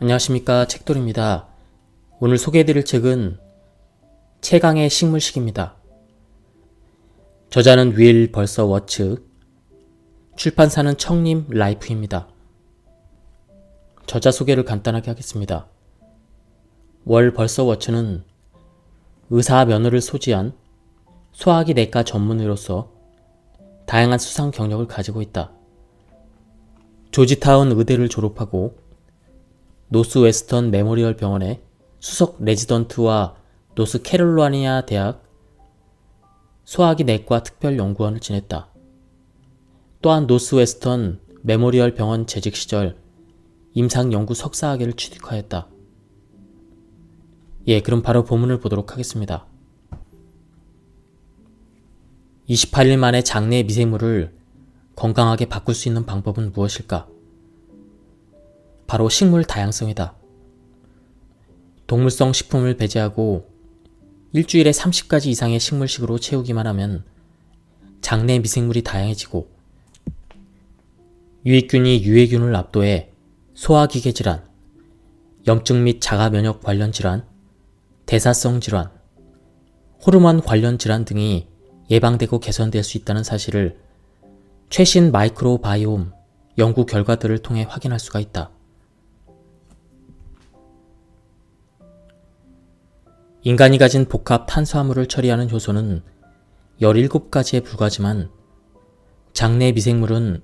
안녕하십니까, 책돌입니다. 오늘 소개해드릴 책은 최강의 식물식입니다. 저자는 윌 벌서 워츠, 출판사는 청림 라이프입니다. 저자 소개를 간단하게 하겠습니다. 월 벌서 워츠는 의사 면허를 소지한 소화기 내과 전문의로서 다양한 수상 경력을 가지고 있다. 조지타운 의대를 졸업하고 노스웨스턴 메모리얼 병원의 수석 레지던트와 노스캐롤라이나 대학 소화기 내과 특별연구원을 지냈다. 또한 노스웨스턴 메모리얼 병원 재직 시절 임상연구 석사학위를 취득하였다. 그럼 바로 본문을 보도록 하겠습니다. 28일 만에 장내 미생물을 건강하게 바꿀 수 있는 방법은 무엇일까? 바로 식물 다양성이다. 동물성 식품을 배제하고 일주일에 30가지 이상의 식물식으로 채우기만 하면 장내 미생물이 다양해지고 유익균이 유해균을 압도해 소화기계 질환, 염증 및 자가 면역 관련 질환, 대사성 질환, 호르몬 관련 질환 등이 예방되고 개선될 수 있다는 사실을 최신 마이크로바이옴 연구 결과들을 통해 확인할 수가 있다. 인간이 가진 복합 탄수화물을 처리하는 효소는 17가지에 불과하지만 장내 미생물은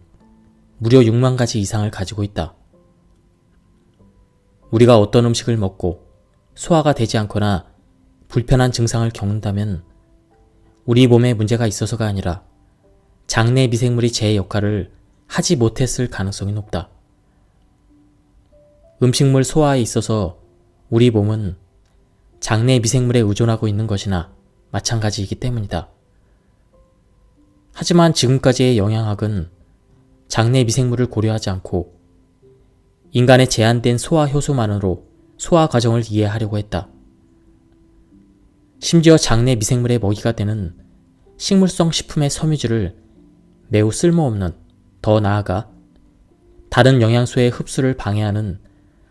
무려 6만 가지 이상을 가지고 있다. 우리가 어떤 음식을 먹고 소화가 되지 않거나 불편한 증상을 겪는다면 우리 몸에 문제가 있어서가 아니라 장내 미생물이 제 역할을 하지 못했을 가능성이 높다. 음식물 소화에 있어서 우리 몸은 장내 미생물에 의존하고 있는 것이나 마찬가지이기 때문이다. 하지만 지금까지의 영양학은 장내 미생물을 고려하지 않고 인간의 제한된 소화 효소만으로 소화 과정을 이해하려고 했다. 심지어 장내 미생물의 먹이가 되는 식물성 식품의 섬유질을 매우 쓸모없는, 더 나아가 다른 영양소의 흡수를 방해하는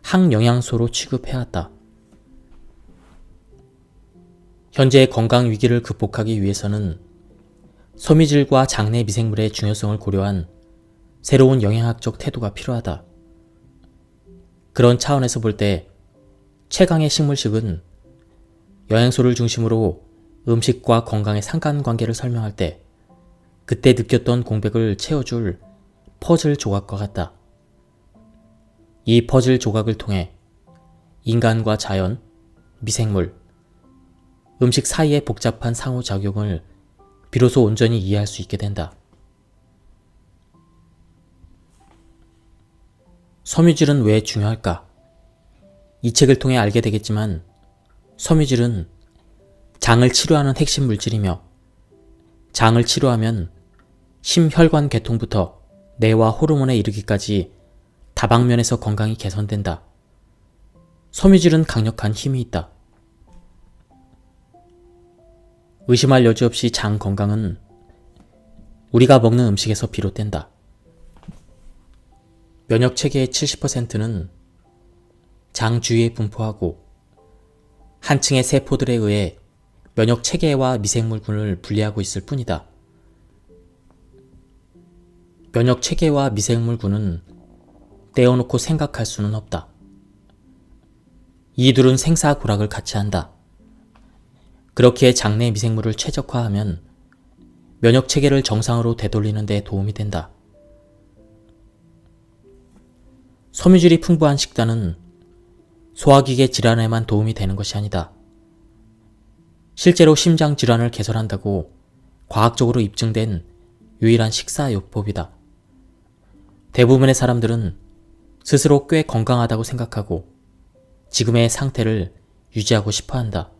항영양소로 취급해왔다. 현재의 건강 위기를 극복하기 위해서는 섬유질과 장내 미생물의 중요성을 고려한 새로운 영양학적 태도가 필요하다. 그런 차원에서 볼 때 최강의 식물식은 영양소를 중심으로 음식과 건강의 상관관계를 설명할 때 그때 느꼈던 공백을 채워줄 퍼즐 조각과 같다. 이 퍼즐 조각을 통해 인간과 자연, 미생물, 음식 사이의 복잡한 상호작용을 비로소 온전히 이해할 수 있게 된다. 섬유질은 왜 중요할까? 이 책을 통해 알게 되겠지만 섬유질은 장을 치료하는 핵심 물질이며 장을 치료하면 심혈관 계통부터 뇌와 호르몬에 이르기까지 다방면에서 건강이 개선된다. 섬유질은 강력한 힘이 있다. 의심할 여지 없이 장 건강은 우리가 먹는 음식에서 비롯된다. 면역 체계의 70%는 장 주위에 분포하고 한 층의 세포들에 의해 면역 체계와 미생물군을 분리하고 있을 뿐이다. 면역 체계와 미생물군은 떼어놓고 생각할 수는 없다. 이 둘은 생사고락을 같이 한다. 그렇기에 장내 미생물을 최적화하면 면역 체계를 정상으로 되돌리는 데 도움이 된다. 섬유질이 풍부한 식단은 소화기계 질환에만 도움이 되는 것이 아니다. 실제로 심장 질환을 개선한다고 과학적으로 입증된 유일한 식사요법이다. 대부분의 사람들은 스스로 꽤 건강하다고 생각하고 지금의 상태를 유지하고 싶어 한다.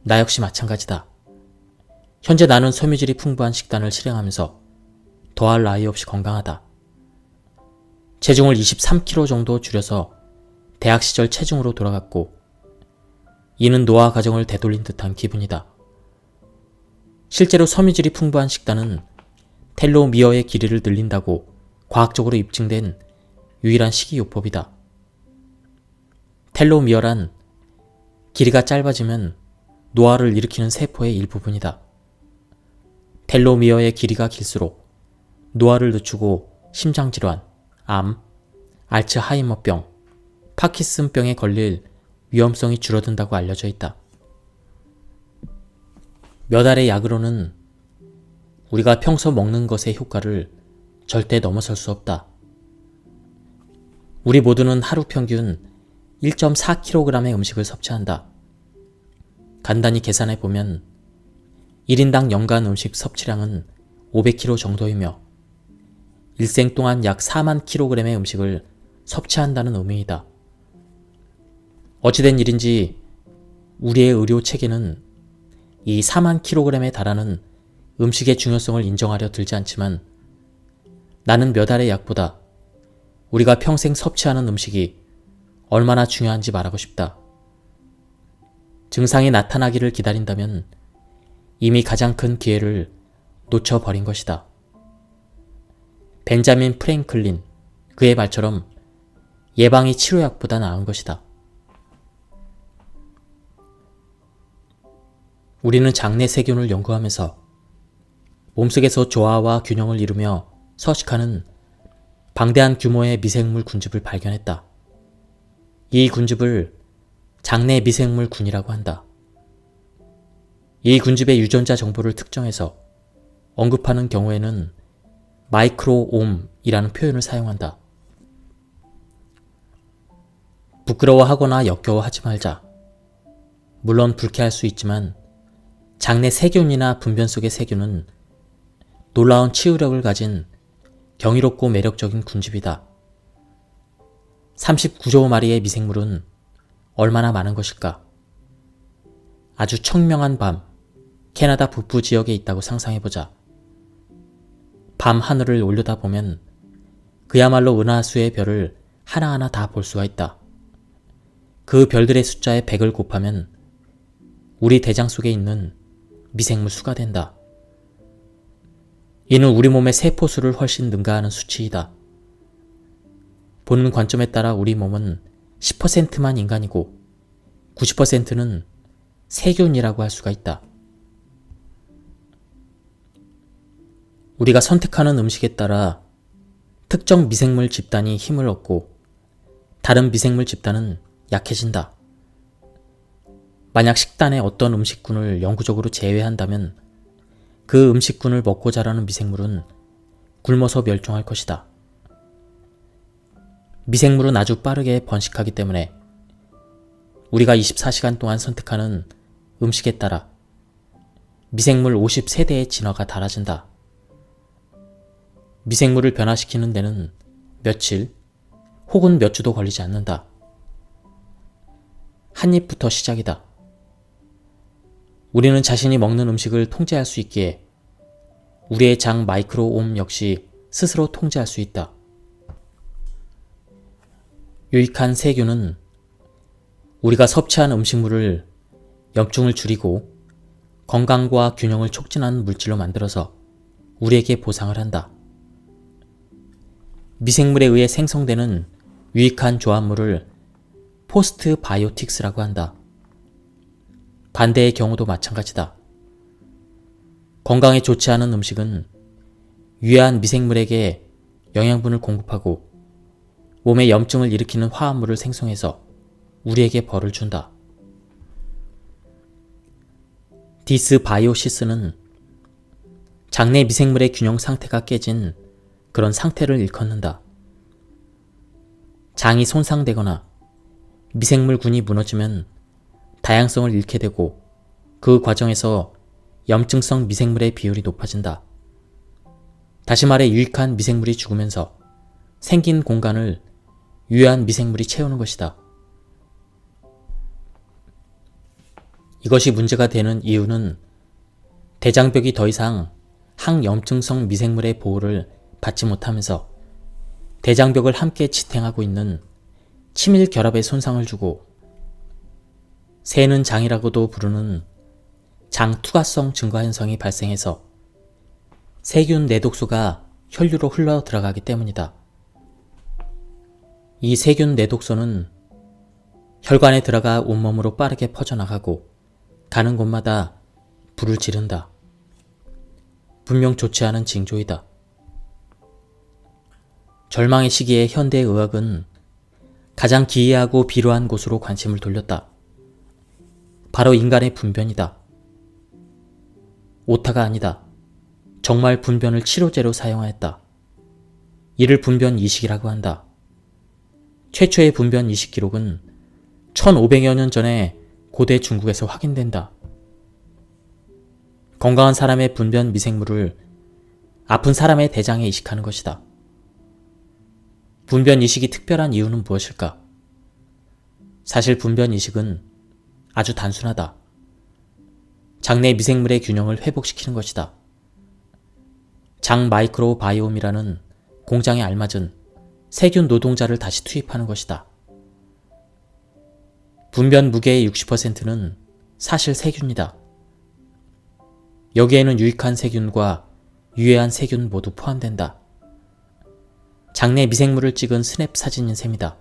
나 역시 마찬가지다. 현재 나는 섬유질이 풍부한 식단을 실행하면서 더할 나위 없이 건강하다. 체중을 23kg 정도 줄여서 대학 시절 체중으로 돌아갔고 이는 노화 과정을 되돌린 듯한 기분이다. 실제로 섬유질이 풍부한 식단은 텔로미어의 길이를 늘린다고 과학적으로 입증된 유일한 식이요법이다. 텔로미어란 길이가 짧아지면 노화를 일으키는 세포의 일부분이다. 텔로미어의 길이가 길수록 노화를 늦추고 심장질환, 암, 알츠하이머병, 파킨슨병에 걸릴 위험성이 줄어든다고 알려져 있다. 몇 알의 약으로는 우리가 평소 먹는 것의 효과를 절대 넘어설 수 없다. 우리 모두는 하루 평균 1.4kg의 음식을 섭취한다. 간단히 계산해보면 1인당 연간 음식 섭취량은 500kg 정도이며 일생 동안 약 4만 kg의 음식을 섭취한다는 의미이다. 어찌된 일인지 우리의 의료 체계는 이 4만 kg에 달하는 음식의 중요성을 인정하려 들지 않지만 나는 몇 알의 약보다 우리가 평생 섭취하는 음식이 얼마나 중요한지 말하고 싶다. 증상이 나타나기를 기다린다면 이미 가장 큰 기회를 놓쳐버린 것이다. 벤자민 프랭클린, 그의 말처럼 예방이 치료약보다 나은 것이다. 우리는 장내 세균을 연구하면서 몸속에서 조화와 균형을 이루며 서식하는 방대한 규모의 미생물 군집을 발견했다. 이 군집을 장내 미생물 군이라고 한다. 이 군집의 유전자 정보를 특정해서 언급하는 경우에는 마이크로옴이라는 표현을 사용한다. 부끄러워하거나 역겨워하지 말자. 물론 불쾌할 수 있지만 장내 세균이나 분변 속의 세균은 놀라운 치유력을 가진 경이롭고 매력적인 군집이다. 39조 마리의 미생물은 얼마나 많은 것일까? 아주 청명한 밤, 캐나다 북부 지역에 있다고 상상해보자. 밤 하늘을 올려다보면 그야말로 은하수의 별을 하나하나 다 볼 수가 있다. 그 별들의 숫자에 100을 곱하면 우리 대장 속에 있는 미생물 수가 된다. 이는 우리 몸의 세포수를 훨씬 능가하는 수치이다. 보는 관점에 따라 우리 몸은 10%만 인간이고 90%는 세균이라고 할 수가 있다. 우리가 선택하는 음식에 따라 특정 미생물 집단이 힘을 얻고 다른 미생물 집단은 약해진다. 만약 식단에 어떤 음식군을 영구적으로 제외한다면 그 음식군을 먹고 자라는 미생물은 굶어서 멸종할 것이다. 미생물은 아주 빠르게 번식하기 때문에 우리가 24시간 동안 선택하는 음식에 따라 미생물 50세대의 진화가 달라진다. 미생물을 변화시키는 데는 며칠 혹은 몇 주도 걸리지 않는다. 한 입부터 시작이다. 우리는 자신이 먹는 음식을 통제할 수 있기에 우리의 장 마이크로옴 역시 스스로 통제할 수 있다. 유익한 세균은 우리가 섭취한 음식물을 염증을 줄이고 건강과 균형을 촉진하는 물질로 만들어서 우리에게 보상을 한다. 미생물에 의해 생성되는 유익한 조합물을 포스트 바이오틱스라고 한다. 반대의 경우도 마찬가지다. 건강에 좋지 않은 음식은 유해한 미생물에게 영양분을 공급하고 몸에 염증을 일으키는 화합물을 생성해서 우리에게 벌을 준다. 디스바이오시스는 장내 미생물의 균형 상태가 깨진 그런 상태를 일컫는다. 장이 손상되거나 미생물군이 무너지면 다양성을 잃게 되고 그 과정에서 염증성 미생물의 비율이 높아진다. 다시 말해 유익한 미생물이 죽으면서 생긴 공간을 유해한 미생물이 채우는 것이다. 이것이 문제가 되는 이유는 대장벽이 더 이상 항염증성 미생물의 보호를 받지 못하면서 대장벽을 함께 지탱하고 있는 치밀 결합에 손상을 주고 새는 장이라고도 부르는 장 투과성 증가 현상이 발생해서 세균 내독소가 혈류로 흘러 들어가기 때문이다. 이 세균 내독소는 혈관에 들어가 온몸으로 빠르게 퍼져나가고 가는 곳마다 불을 지른다. 분명 좋지 않은 징조이다. 절망의 시기에 현대의학은 가장 기이하고 비루한 곳으로 관심을 돌렸다. 바로 인간의 분변이다. 오타가 아니다. 정말 분변을 치료제로 사용하였다. 이를 분변 이식이라고 한다. 최초의 분변 이식 기록은 1500여 년 전에 고대 중국에서 확인된다. 건강한 사람의 분변 미생물을 아픈 사람의 대장에 이식하는 것이다. 분변 이식이 특별한 이유는 무엇일까? 사실 분변 이식은 아주 단순하다. 장내 미생물의 균형을 회복시키는 것이다. 장 마이크로바이옴이라는 공장에 알맞은 세균 노동자를 다시 투입하는 것이다. 분변 무게의 60%는 사실 세균이다. 여기에는 유익한 세균과 유해한 세균 모두 포함된다. 장내 미생물을 찍은 스냅 사진인 셈이다.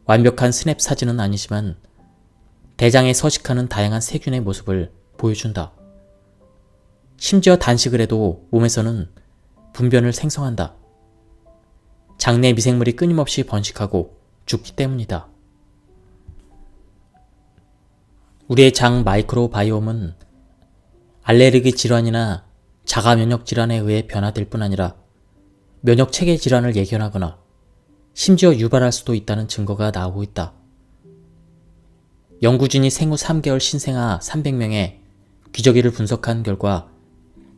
완벽한 스냅 사진은 아니지만 대장에 서식하는 다양한 세균의 모습을 보여준다. 심지어 단식을 해도 몸에서는 분변을 생성한다. 장내 미생물이 끊임없이 번식하고 죽기 때문이다. 우리의 장 마이크로바이옴은 알레르기 질환이나 자가 면역 질환에 의해 변화될 뿐 아니라 면역 체계 질환을 예견하거나 심지어 유발할 수도 있다는 증거가 나오고 있다. 연구진이 생후 3개월 신생아 300명의 기저귀를 분석한 결과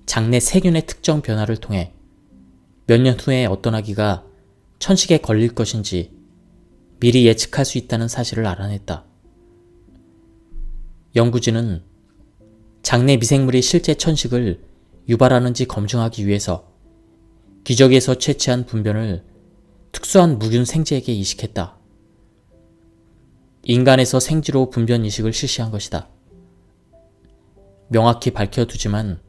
장내 세균의 특정 변화를 통해 몇 년 후에 어떤 아기가 천식에 걸릴 것인지 미리 예측할 수 있다는 사실을 알아냈다. 연구진은 장내 미생물이 실제 천식을 유발하는지 검증하기 위해서 기저귀에서 채취한 분변을 특수한 무균 생쥐에게 이식했다. 인간에서 생쥐로 분변 이식을 실시한 것이다. 명확히 밝혀두지만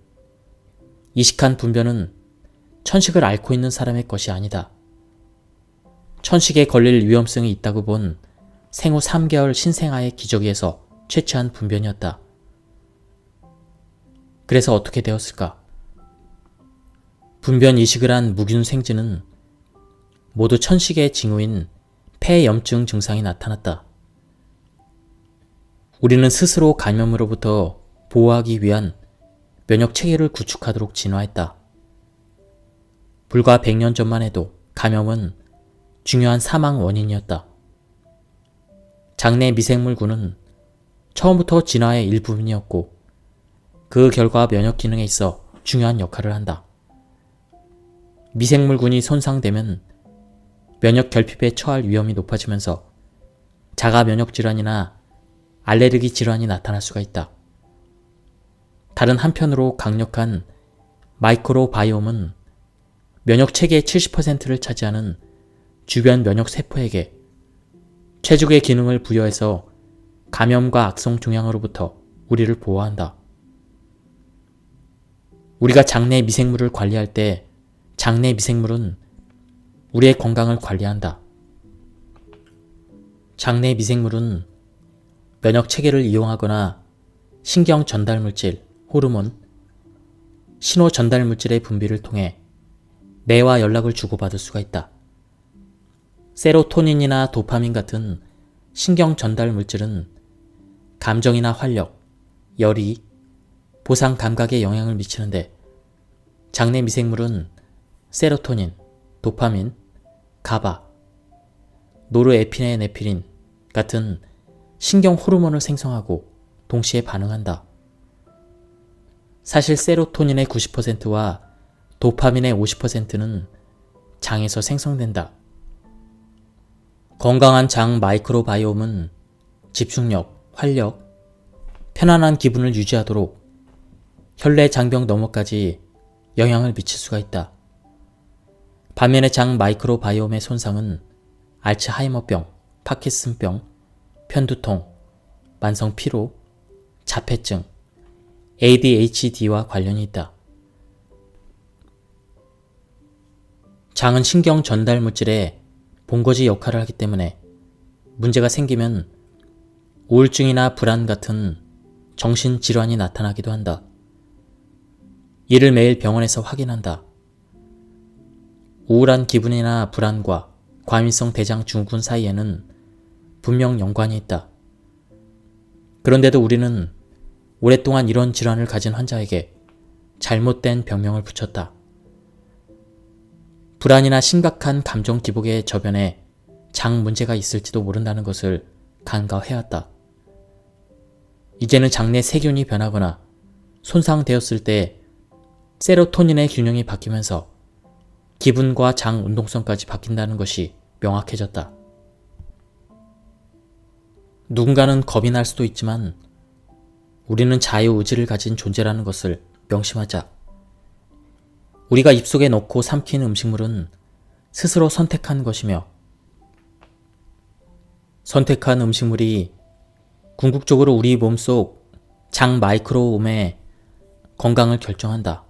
이식한 분변은 천식을 앓고 있는 사람의 것이 아니다. 천식에 걸릴 위험성이 있다고 본 생후 3개월 신생아의 기저귀에서 채취한 분변이었다. 그래서 어떻게 되었을까? 분변 이식을 한 무균 생쥐는 모두 천식의 징후인 폐염증 증상이 나타났다. 우리는 스스로 감염으로부터 보호하기 위한 면역 체계를 구축하도록 진화했다. 불과 100년 전만 해도 감염은 중요한 사망 원인이었다. 장내 미생물군은 처음부터 진화의 일부분이었고 그 결과 면역 기능에 있어 중요한 역할을 한다. 미생물군이 손상되면 면역 결핍에 처할 위험이 높아지면서 자가 면역 질환이나 알레르기 질환이 나타날 수가 있다. 다른 한편으로 강력한 마이크로바이옴은 면역 체계의 70%를 차지하는 주변 면역 세포에게 최적의 기능을 부여해서 감염과 악성 종양으로부터 우리를 보호한다. 우리가 장내 미생물을 관리할 때 장내 미생물은 우리의 건강을 관리한다. 장내 미생물은 면역 체계를 이용하거나 신경 전달 물질, 호르몬, 신호 전달 물질의 분비를 통해 뇌와 연락을 주고받을 수가 있다. 세로토닌이나 도파민 같은 신경 전달 물질은 감정이나 활력, 열이, 보상 감각에 영향을 미치는데 장내 미생물은 세로토닌, 도파민, 가바, 노르에피네네프린 같은 신경 호르몬을 생성하고 동시에 반응한다. 사실 세로토닌의 90%와 도파민의 50%는 장에서 생성된다. 건강한 장 마이크로바이옴은 집중력, 활력, 편안한 기분을 유지하도록 혈내 장벽 너머까지 영향을 미칠 수가 있다. 반면에 장 마이크로바이옴의 손상은 알츠하이머병, 파킨슨병, 편두통, 만성 피로, 자폐증, ADHD와 관련이 있다. 장은 신경 전달 물질의 본거지 역할을 하기 때문에 문제가 생기면 우울증이나 불안 같은 정신질환이 나타나기도 한다. 이를 매일 병원에서 확인한다. 우울한 기분이나 불안과 과민성 대장 증후군 사이에는 분명 연관이 있다. 그런데도 우리는 오랫동안 이런 질환을 가진 환자에게 잘못된 병명을 붙였다. 불안이나 심각한 감정 기복의 저변에 장 문제가 있을지도 모른다는 것을 간과해왔다. 이제는 장내 세균이 변하거나 손상되었을 때 세로토닌의 균형이 바뀌면서 기분과 장 운동성까지 바뀐다는 것이 명확해졌다. 누군가는 겁이 날 수도 있지만 우리는 자유의지를 가진 존재라는 것을 명심하자. 우리가 입속에 넣고 삼킨 음식물은 스스로 선택한 것이며 선택한 음식물이 궁극적으로 우리 몸속 장 마이크로옴의 건강을 결정한다.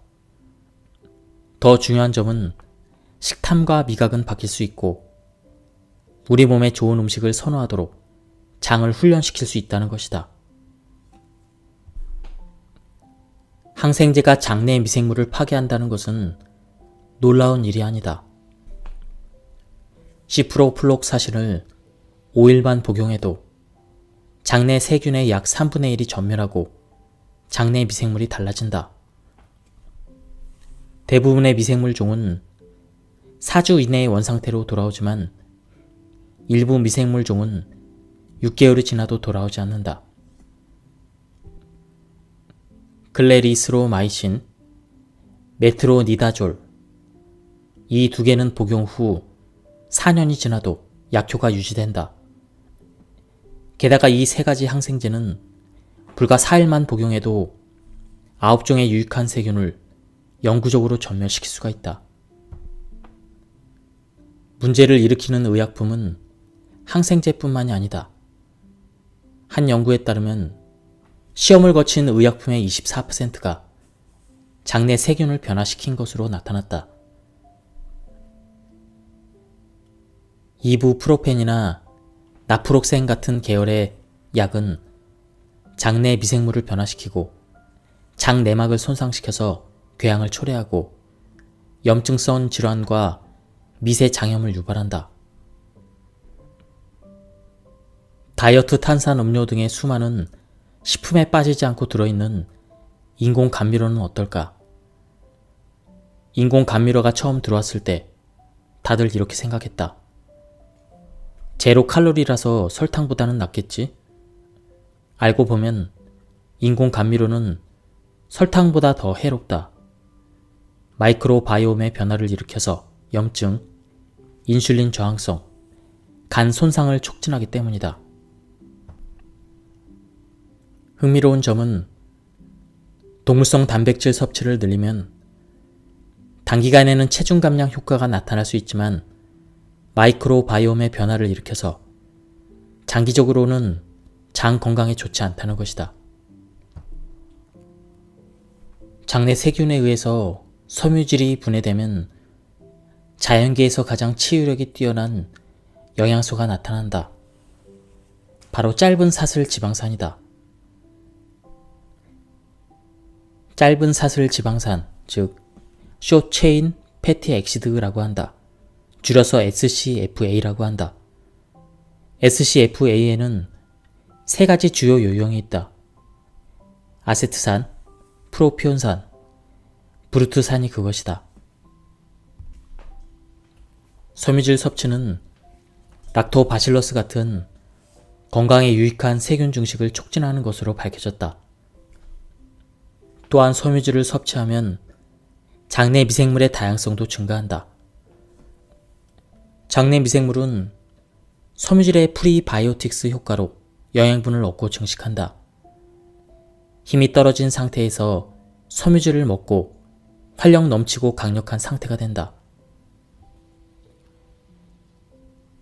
더 중요한 점은 식탐과 미각은 바뀔 수 있고 우리 몸에 좋은 음식을 선호하도록 장을 훈련시킬 수 있다는 것이다. 항생제가 장내 미생물을 파괴한다는 것은 놀라운 일이 아니다. 시프로플록사신을 5일만 복용해도 장내 세균의 약 3분의 1이 전멸하고 장내 미생물이 달라진다. 대부분의 미생물 종은 4주 이내에 원상태로 돌아오지만 일부 미생물 종은 6개월이 지나도 돌아오지 않는다. 클레리스로마이신, 메트로니다졸, 이 두 개는 복용 후 4년이 지나도 약효가 유지된다. 게다가 이 세 가지 항생제는 불과 4일만 복용해도 9종의 유익한 세균을 영구적으로 전멸시킬 수가 있다. 문제를 일으키는 의약품은 항생제뿐만이 아니다. 한 연구에 따르면 시험을 거친 의약품의 24%가 장내 세균을 변화시킨 것으로 나타났다. 이부프로펜이나 나프록센 같은 계열의 약은 장내 미생물을 변화시키고 장 내막을 손상시켜서 궤양을 초래하고 염증성 질환과 미세 장염을 유발한다. 다이어트 탄산 음료 등의 수많은 식품에 빠지지 않고 들어있는 인공 감미료는 어떨까? 인공 감미료가 처음 들어왔을 때 다들 이렇게 생각했다. 제로 칼로리라서 설탕보다는 낫겠지? 알고 보면 인공 감미료는 설탕보다 더 해롭다. 마이크로바이옴의 변화를 일으켜서 염증, 인슐린 저항성, 간 손상을 촉진하기 때문이다. 흥미로운 점은 동물성 단백질 섭취를 늘리면 단기간에는 체중 감량 효과가 나타날 수 있지만 마이크로바이옴의 변화를 일으켜서 장기적으로는 장 건강에 좋지 않다는 것이다. 장내 세균에 의해서 섬유질이 분해되면 자연계에서 가장 치유력이 뛰어난 영양소가 나타난다. 바로 짧은 사슬 지방산이다. 짧은 사슬 지방산, 즉 숏체인 패티 엑시드라고 한다. 줄여서 SCFA라고 한다. SCFA에는 세 가지 주요 요형이 있다. 아세트산, 프로피온산, 브루트산이 그것이다. 섬유질 섭취는 락토바실러스 같은 건강에 유익한 세균 증식을 촉진하는 것으로 밝혀졌다. 또한 섬유질을 섭취하면 장내 미생물의 다양성도 증가한다. 장내 미생물은 섬유질의 프리바이오틱스 효과로 영양분을 얻고 증식한다. 힘이 떨어진 상태에서 섬유질을 먹고 활력 넘치고 강력한 상태가 된다.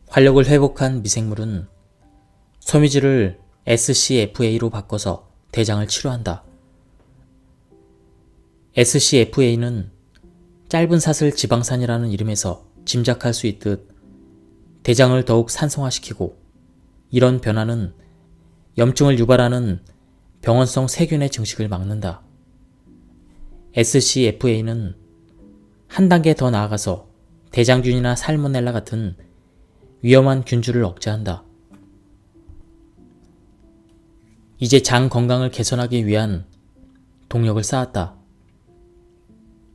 활력을 회복한 미생물은 섬유질을 SCFA로 바꿔서 대장을 치료한다. SCFA는 짧은 사슬 지방산이라는 이름에서 짐작할 수 있듯 대장을 더욱 산성화시키고 이런 변화는 염증을 유발하는 병원성 세균의 증식을 막는다. SCFA는 한 단계 더 나아가서 대장균이나 살모넬라 같은 위험한 균주를 억제한다. 이제 장 건강을 개선하기 위한 동력을 쌓았다.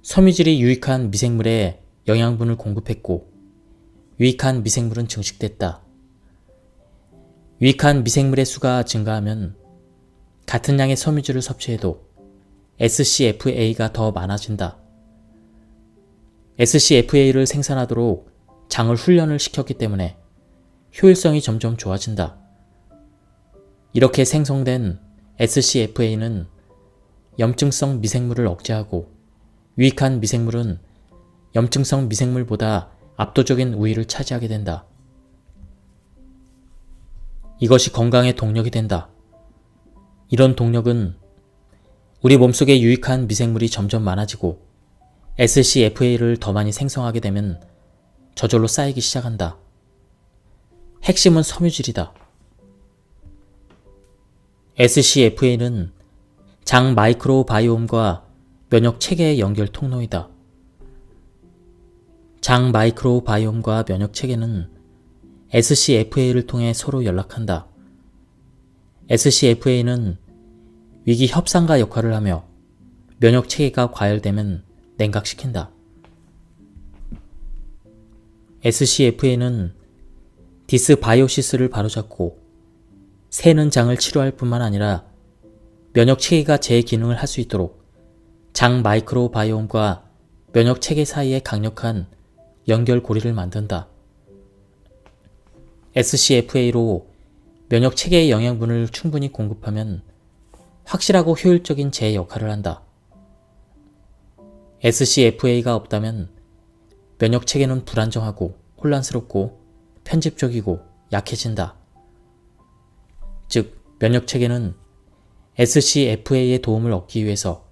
섬유질이 유익한 미생물에 영양분을 공급했고 유익한 미생물은 증식됐다. 유익한 미생물의 수가 증가하면 같은 양의 섬유질을 섭취해도 SCFA가 더 많아진다. SCFA를 생산하도록 장을 훈련을 시켰기 때문에 효율성이 점점 좋아진다. 이렇게 생성된 SCFA는 염증성 미생물을 억제하고 유익한 미생물은 염증성 미생물보다 압도적인 우위를 차지하게 된다. 이것이 건강의 동력이 된다. 이런 동력은 우리 몸속에 유익한 미생물이 점점 많아지고 SCFA를 더 많이 생성하게 되면 저절로 쌓이기 시작한다. 핵심은 섬유질이다. SCFA는 장 마이크로바이옴과 면역 체계의 연결 통로이다. 장 마이크로바이옴과 면역 체계는 SCFA를 통해 서로 연락한다. SCFA는 위기 협상가 역할을 하며 면역 체계가 과열되면 냉각시킨다. SCFA는 디스바이오시스를 바로잡고 새는 장을 치료할 뿐만 아니라 면역 체계가 제 기능을 할 수 있도록 장 마이크로바이옴과 면역 체계 사이에 강력한 연결고리를 만든다. SCFA로 면역 체계의 영양분을 충분히 공급하면 확실하고 효율적인 제 역할을 한다. SCFA가 없다면 면역 체계는 불안정하고 혼란스럽고 편집적이고 약해진다. 즉, 면역 체계는 SCFA의 도움을 얻기 위해서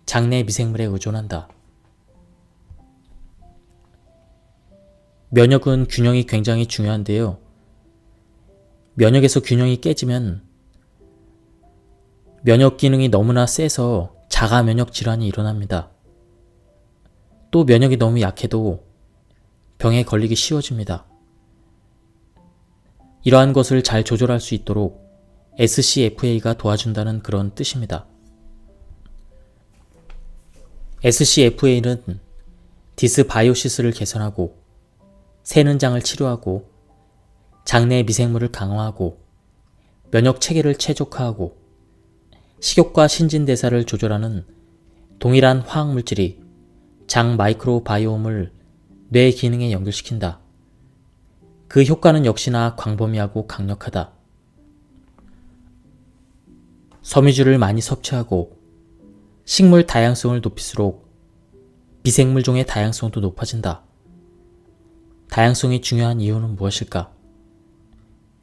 장내 미생물에 의존한다. 면역은 균형이 굉장히 중요한데요. 면역에서 균형이 깨지면 면역 기능이 너무나 세서 자가 면역 질환이 일어납니다. 또 면역이 너무 약해도 병에 걸리기 쉬워집니다. 이러한 것을 잘 조절할 수 있도록 SCFA가 도와준다는 그런 뜻입니다. SCFA는 디스바이오시스를 개선하고 새는 장을 치료하고 장내 미생물을 강화하고 면역 체계를 최적화하고 식욕과 신진대사를 조절하는 동일한 화학물질이 장 마이크로바이옴을 뇌 기능에 연결시킨다. 그 효과는 역시나 광범위하고 강력하다. 섬유질을 많이 섭취하고 식물 다양성을 높일수록 미생물종의 다양성도 높아진다. 다양성이 중요한 이유는 무엇일까?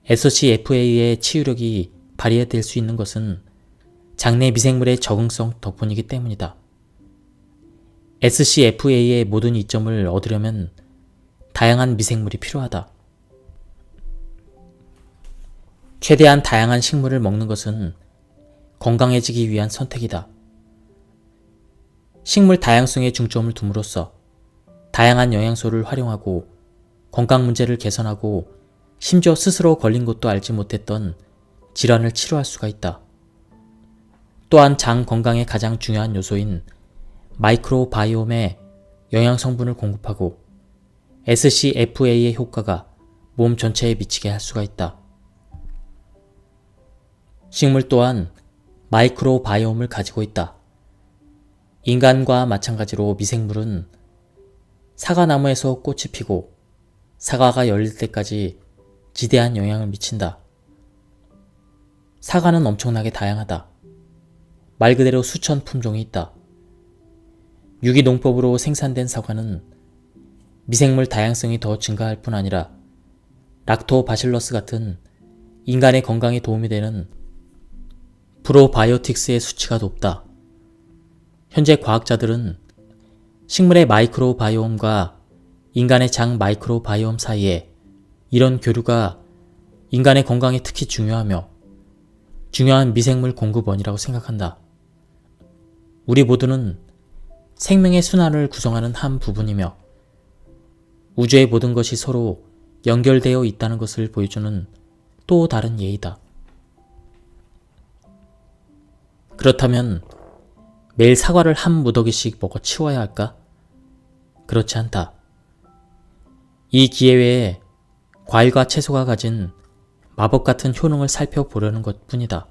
SCFA의 치유력이 발휘될 수 있는 것은 장내 미생물의 적응성 덕분이기 때문이다. SCFA의 모든 이점을 얻으려면 다양한 미생물이 필요하다. 최대한 다양한 식물을 먹는 것은 건강해지기 위한 선택이다. 식물 다양성에 중점을 둠으로써 다양한 영양소를 활용하고 건강 문제를 개선하고 심지어 스스로 걸린 것도 알지 못했던 질환을 치료할 수가 있다. 또한 장 건강의 가장 중요한 요소인 마이크로바이옴에 영양 성분을 공급하고 SCFA의 효과가 몸 전체에 미치게 할 수가 있다. 식물 또한 마이크로바이옴을 가지고 있다. 인간과 마찬가지로 미생물은 사과나무에서 꽃이 피고 사과가 열릴 때까지 지대한 영향을 미친다. 사과는 엄청나게 다양하다. 말 그대로 수천 품종이 있다. 유기농법으로 생산된 사과는 미생물 다양성이 더 증가할 뿐 아니라 락토바실러스 같은 인간의 건강에 도움이 되는 프로바이오틱스의 수치가 높다. 현재 과학자들은 식물의 마이크로바이옴과 인간의 장 마이크로바이옴 사이에 이런 교류가 인간의 건강에 특히 중요하며 중요한 미생물 공급원이라고 생각한다. 우리 모두는 생명의 순환을 구성하는 한 부분이며 우주의 모든 것이 서로 연결되어 있다는 것을 보여주는 또 다른 예이다. 그렇다면 매일 사과를 한 무더기씩 먹어 치워야 할까? 그렇지 않다. 이 기회에 과일과 채소가 가진 마법 같은 효능을 살펴보려는 것 뿐이다.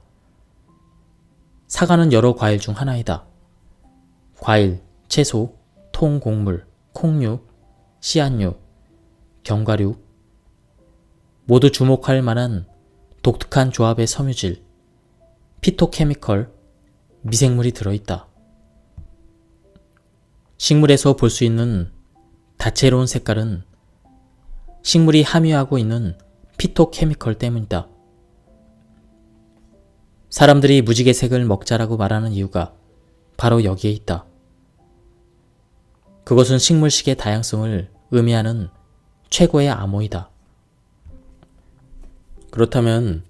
사과는 여러 과일 중 하나이다. 과일, 채소, 통곡물, 콩류, 씨앗류, 견과류 모두 주목할 만한 독특한 조합의 섬유질, 피토케미컬, 미생물이 들어있다. 식물에서 볼 수 있는 다채로운 색깔은 식물이 함유하고 있는 피토케미컬 때문이다. 사람들이 무지개색을 먹자라고 말하는 이유가 바로 여기에 있다. 그것은 식물식의 다양성을 의미하는 최고의 암호이다. 그렇다면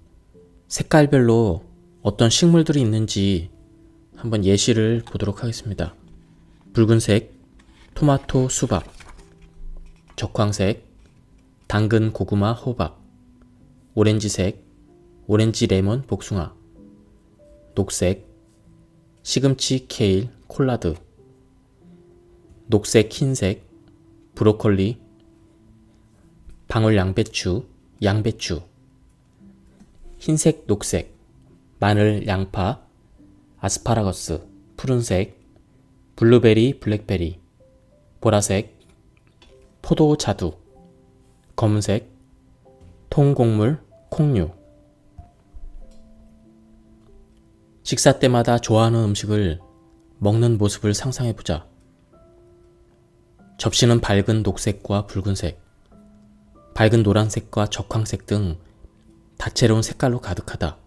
색깔별로 어떤 식물들이 있는지 한번 예시를 보도록 하겠습니다. 붉은색, 토마토, 수박, 적황색, 당근, 고구마, 호박, 오렌지색, 오렌지, 레몬, 복숭아, 녹색, 시금치, 케일, 콜라드, 녹색, 흰색, 브로콜리, 방울 양배추, 양배추, 흰색, 녹색, 마늘, 양파, 아스파라거스, 푸른색, 블루베리, 블랙베리, 보라색, 포도, 자두, 검은색, 통곡물, 콩류. 식사 때마다 좋아하는 음식을 먹는 모습을 상상해보자. 접시는 밝은 녹색과 붉은색, 밝은 노란색과 적황색 등 다채로운 색깔로 가득하다.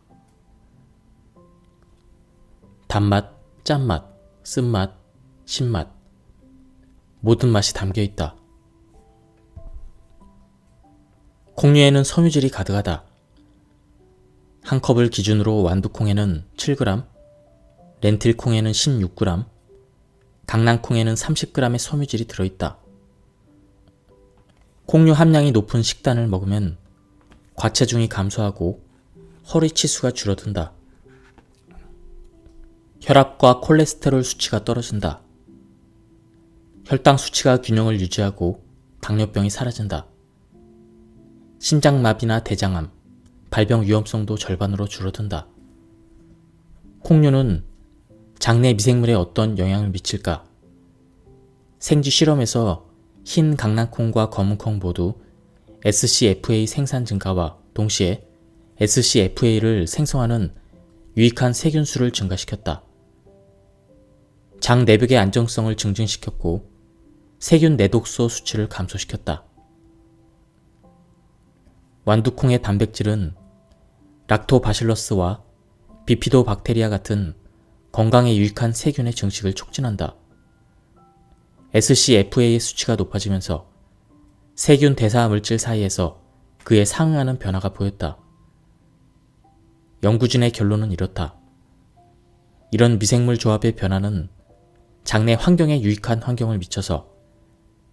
단맛, 짠맛, 쓴맛, 신맛, 모든 맛이 담겨있다. 콩류에는 섬유질이 가득하다. 한 컵을 기준으로 완두콩에는 7g, 렌틸콩에는 16g, 강낭콩에는 30g의 섬유질이 들어있다. 콩류 함량이 높은 식단을 먹으면 과체중이 감소하고 허리 치수가 줄어든다. 혈압과 콜레스테롤 수치가 떨어진다. 혈당 수치가 균형을 유지하고 당뇨병이 사라진다. 심장마비나 대장암, 발병 위험성도 절반으로 줄어든다. 콩류는 장내 미생물에 어떤 영향을 미칠까? 생쥐 실험에서 흰 강낭콩과 검은콩 모두 SCFA 생산 증가와 동시에 SCFA를 생성하는 유익한 세균수를 증가시켰다. 장 내벽의 안정성을 증진시켰고 세균 내독소 수치를 감소시켰다. 완두콩의 단백질은 락토바실러스와 비피도박테리아 같은 건강에 유익한 세균의 증식을 촉진한다. SCFA의 수치가 높아지면서 세균 대사 물질 사이에서 그에 상응하는 변화가 보였다. 연구진의 결론은 이렇다. 이런 미생물 조합의 변화는 장내 환경에 유익한 환경을 미쳐서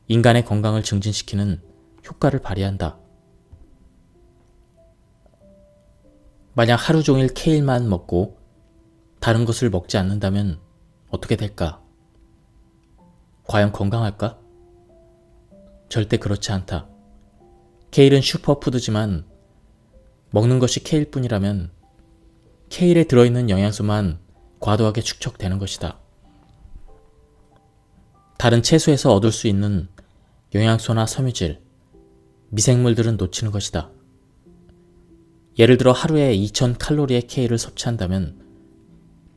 인간의 건강을 증진시키는 효과를 발휘한다. 만약 하루 종일 케일만 먹고 다른 것을 먹지 않는다면 어떻게 될까? 과연 건강할까? 절대 그렇지 않다. 케일은 슈퍼푸드지만 먹는 것이 케일뿐이라면 케일에 들어있는 영양소만 과도하게 축적되는 것이다. 다른 채소에서 얻을 수 있는 영양소나 섬유질, 미생물들은 놓치는 것이다. 예를 들어 하루에 2000칼로리의 케일을 섭취한다면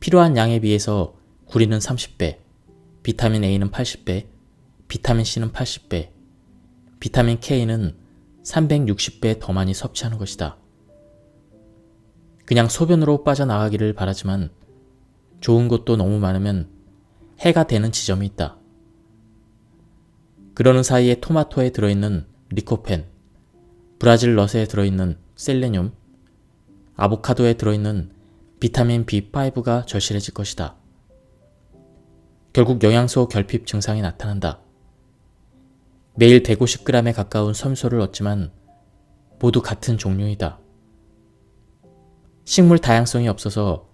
필요한 양에 비해서 구리는 30배, 비타민 A는 80배, 비타민 C는 80배, 비타민 K는 360배 더 많이 섭취하는 것이다. 그냥 소변으로 빠져나가기를 바라지만 좋은 것도 너무 많으면 해가 되는 지점이 있다. 그러는 사이에 토마토에 들어있는 리코펜, 브라질 넛에 들어있는 셀레늄, 아보카도에 들어있는 비타민 B5가 절실해질 것이다. 결국 영양소 결핍 증상이 나타난다. 매일 150g에 가까운 섬유소를 얻지만 모두 같은 종류이다. 식물 다양성이 없어서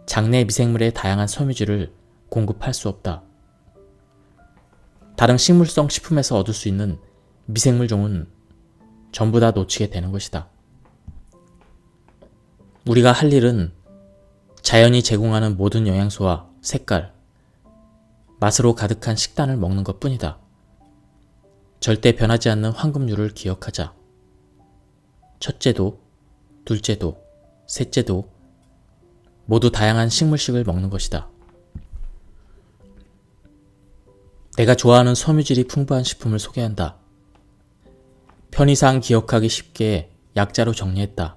장내 미생물의 다양한 섬유질을 공급할 수 없다. 다른 식물성 식품에서 얻을 수 있는 미생물종은 전부 다 놓치게 되는 것이다. 우리가 할 일은 자연이 제공하는 모든 영양소와 색깔, 맛으로 가득한 식단을 먹는 것 뿐이다. 절대 변하지 않는 황금률을 기억하자. 첫째도, 둘째도, 셋째도 모두 다양한 식물식을 먹는 것이다. 내가 좋아하는 섬유질이 풍부한 식품을 소개한다. 편의상 기억하기 쉽게 약자로 정리했다.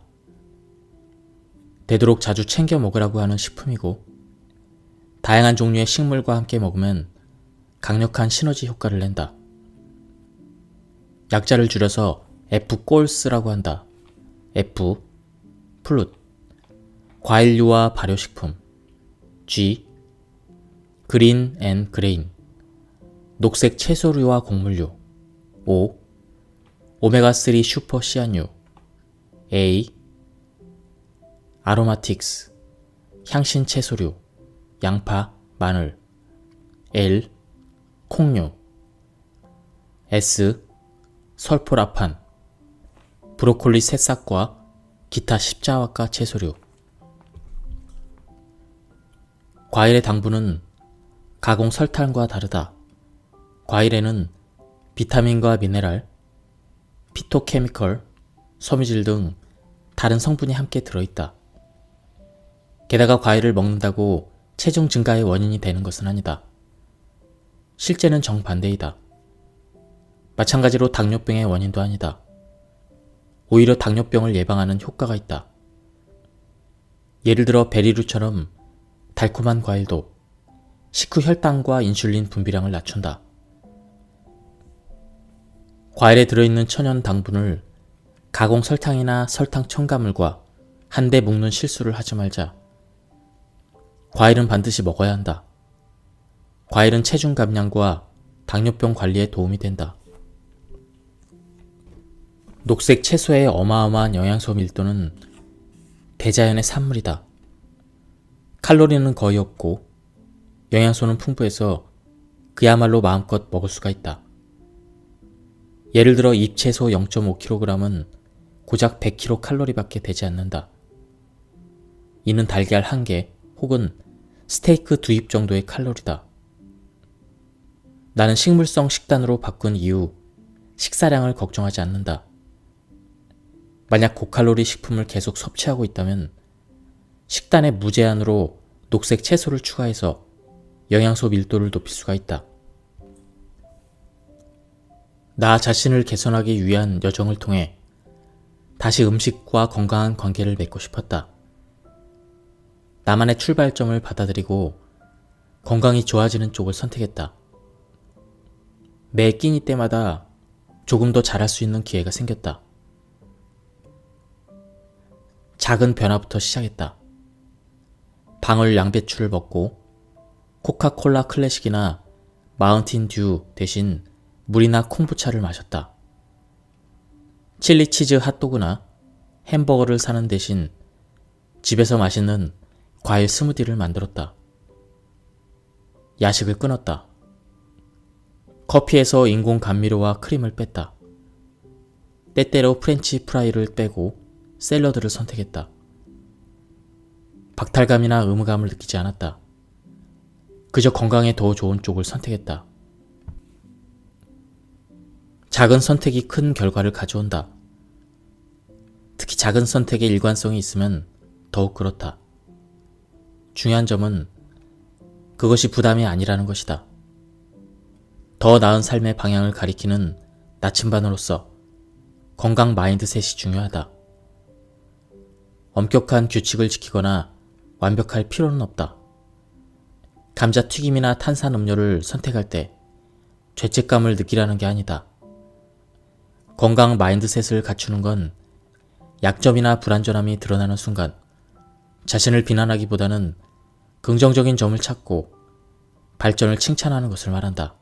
되도록 자주 챙겨 먹으라고 하는 식품이고, 다양한 종류의 식물과 함께 먹으면 강력한 시너지 효과를 낸다. 약자를 줄여서 F-꼴스라고 한다. F, 플룻, 과일류와 발효식품. G, 그린 앤 그레인, 녹색 채소류와 곡물류. O, 오메가3 슈퍼 시안류. A, 아로마틱스, 향신 채소류, 양파, 마늘. L, 콩류. S, 설포라판, 브로콜리 새싹과 기타 십자화과 채소류. 과일의 당분은 가공 설탕과 다르다. 과일에는 비타민과 미네랄, 피토케미컬, 섬유질 등 다른 성분이 함께 들어있다. 게다가 과일을 먹는다고 체중 증가의 원인이 되는 것은 아니다. 실제는 정반대이다. 마찬가지로 당뇨병의 원인도 아니다. 오히려 당뇨병을 예방하는 효과가 있다. 예를 들어 베리류처럼 달콤한 과일도 식후 혈당과 인슐린 분비량을 낮춘다. 과일에 들어있는 천연 당분을 가공 설탕이나 설탕 첨가물과 한데 묶는 실수를 하지 말자. 과일은 반드시 먹어야 한다. 과일은 체중 감량과 당뇨병 관리에 도움이 된다. 녹색 채소의 어마어마한 영양소 밀도는 대자연의 산물이다. 칼로리는 거의 없고 영양소는 풍부해서 그야말로 마음껏 먹을 수가 있다. 예를 들어 잎채소 0.5kg은 고작 100kcal 밖에 되지 않는다. 이는 달걀 1개 혹은 스테이크 2입 정도의 칼로리다. 나는 식물성 식단으로 바꾼 이후 식사량을 걱정하지 않는다. 만약 고칼로리 식품을 계속 섭취하고 있다면 식단에 무제한으로 녹색 채소를 추가해서 영양소 밀도를 높일 수가 있다. 나 자신을 개선하기 위한 여정을 통해 다시 음식과 건강한 관계를 맺고 싶었다. 나만의 출발점을 받아들이고 건강이 좋아지는 쪽을 선택했다. 매 끼니 때마다 조금 더 잘할 수 있는 기회가 생겼다. 작은 변화부터 시작했다. 방울 양배추를 먹고 코카콜라 클래식이나 마운틴 듀 대신 물이나 콩부차를 마셨다. 칠리치즈 핫도그나 햄버거를 사는 대신 집에서 맛있는 과일 스무디를 만들었다. 야식을 끊었다. 커피에서 인공 감미료와 크림을 뺐다. 때때로 프렌치 프라이를 빼고 샐러드를 선택했다. 박탈감이나 의무감을 느끼지 않았다. 그저 건강에 더 좋은 쪽을 선택했다. 작은 선택이 큰 결과를 가져온다. 특히 작은 선택에 일관성이 있으면 더욱 그렇다. 중요한 점은 그것이 부담이 아니라는 것이다. 더 나은 삶의 방향을 가리키는 나침반으로서 건강 마인드셋이 중요하다. 엄격한 규칙을 지키거나 완벽할 필요는 없다. 감자튀김이나 탄산음료를 선택할 때 죄책감을 느끼라는 게 아니다. 건강 마인드셋을 갖추는 건 약점이나 불완전함이 드러나는 순간 자신을 비난하기보다는 긍정적인 점을 찾고 발전을 칭찬하는 것을 말한다.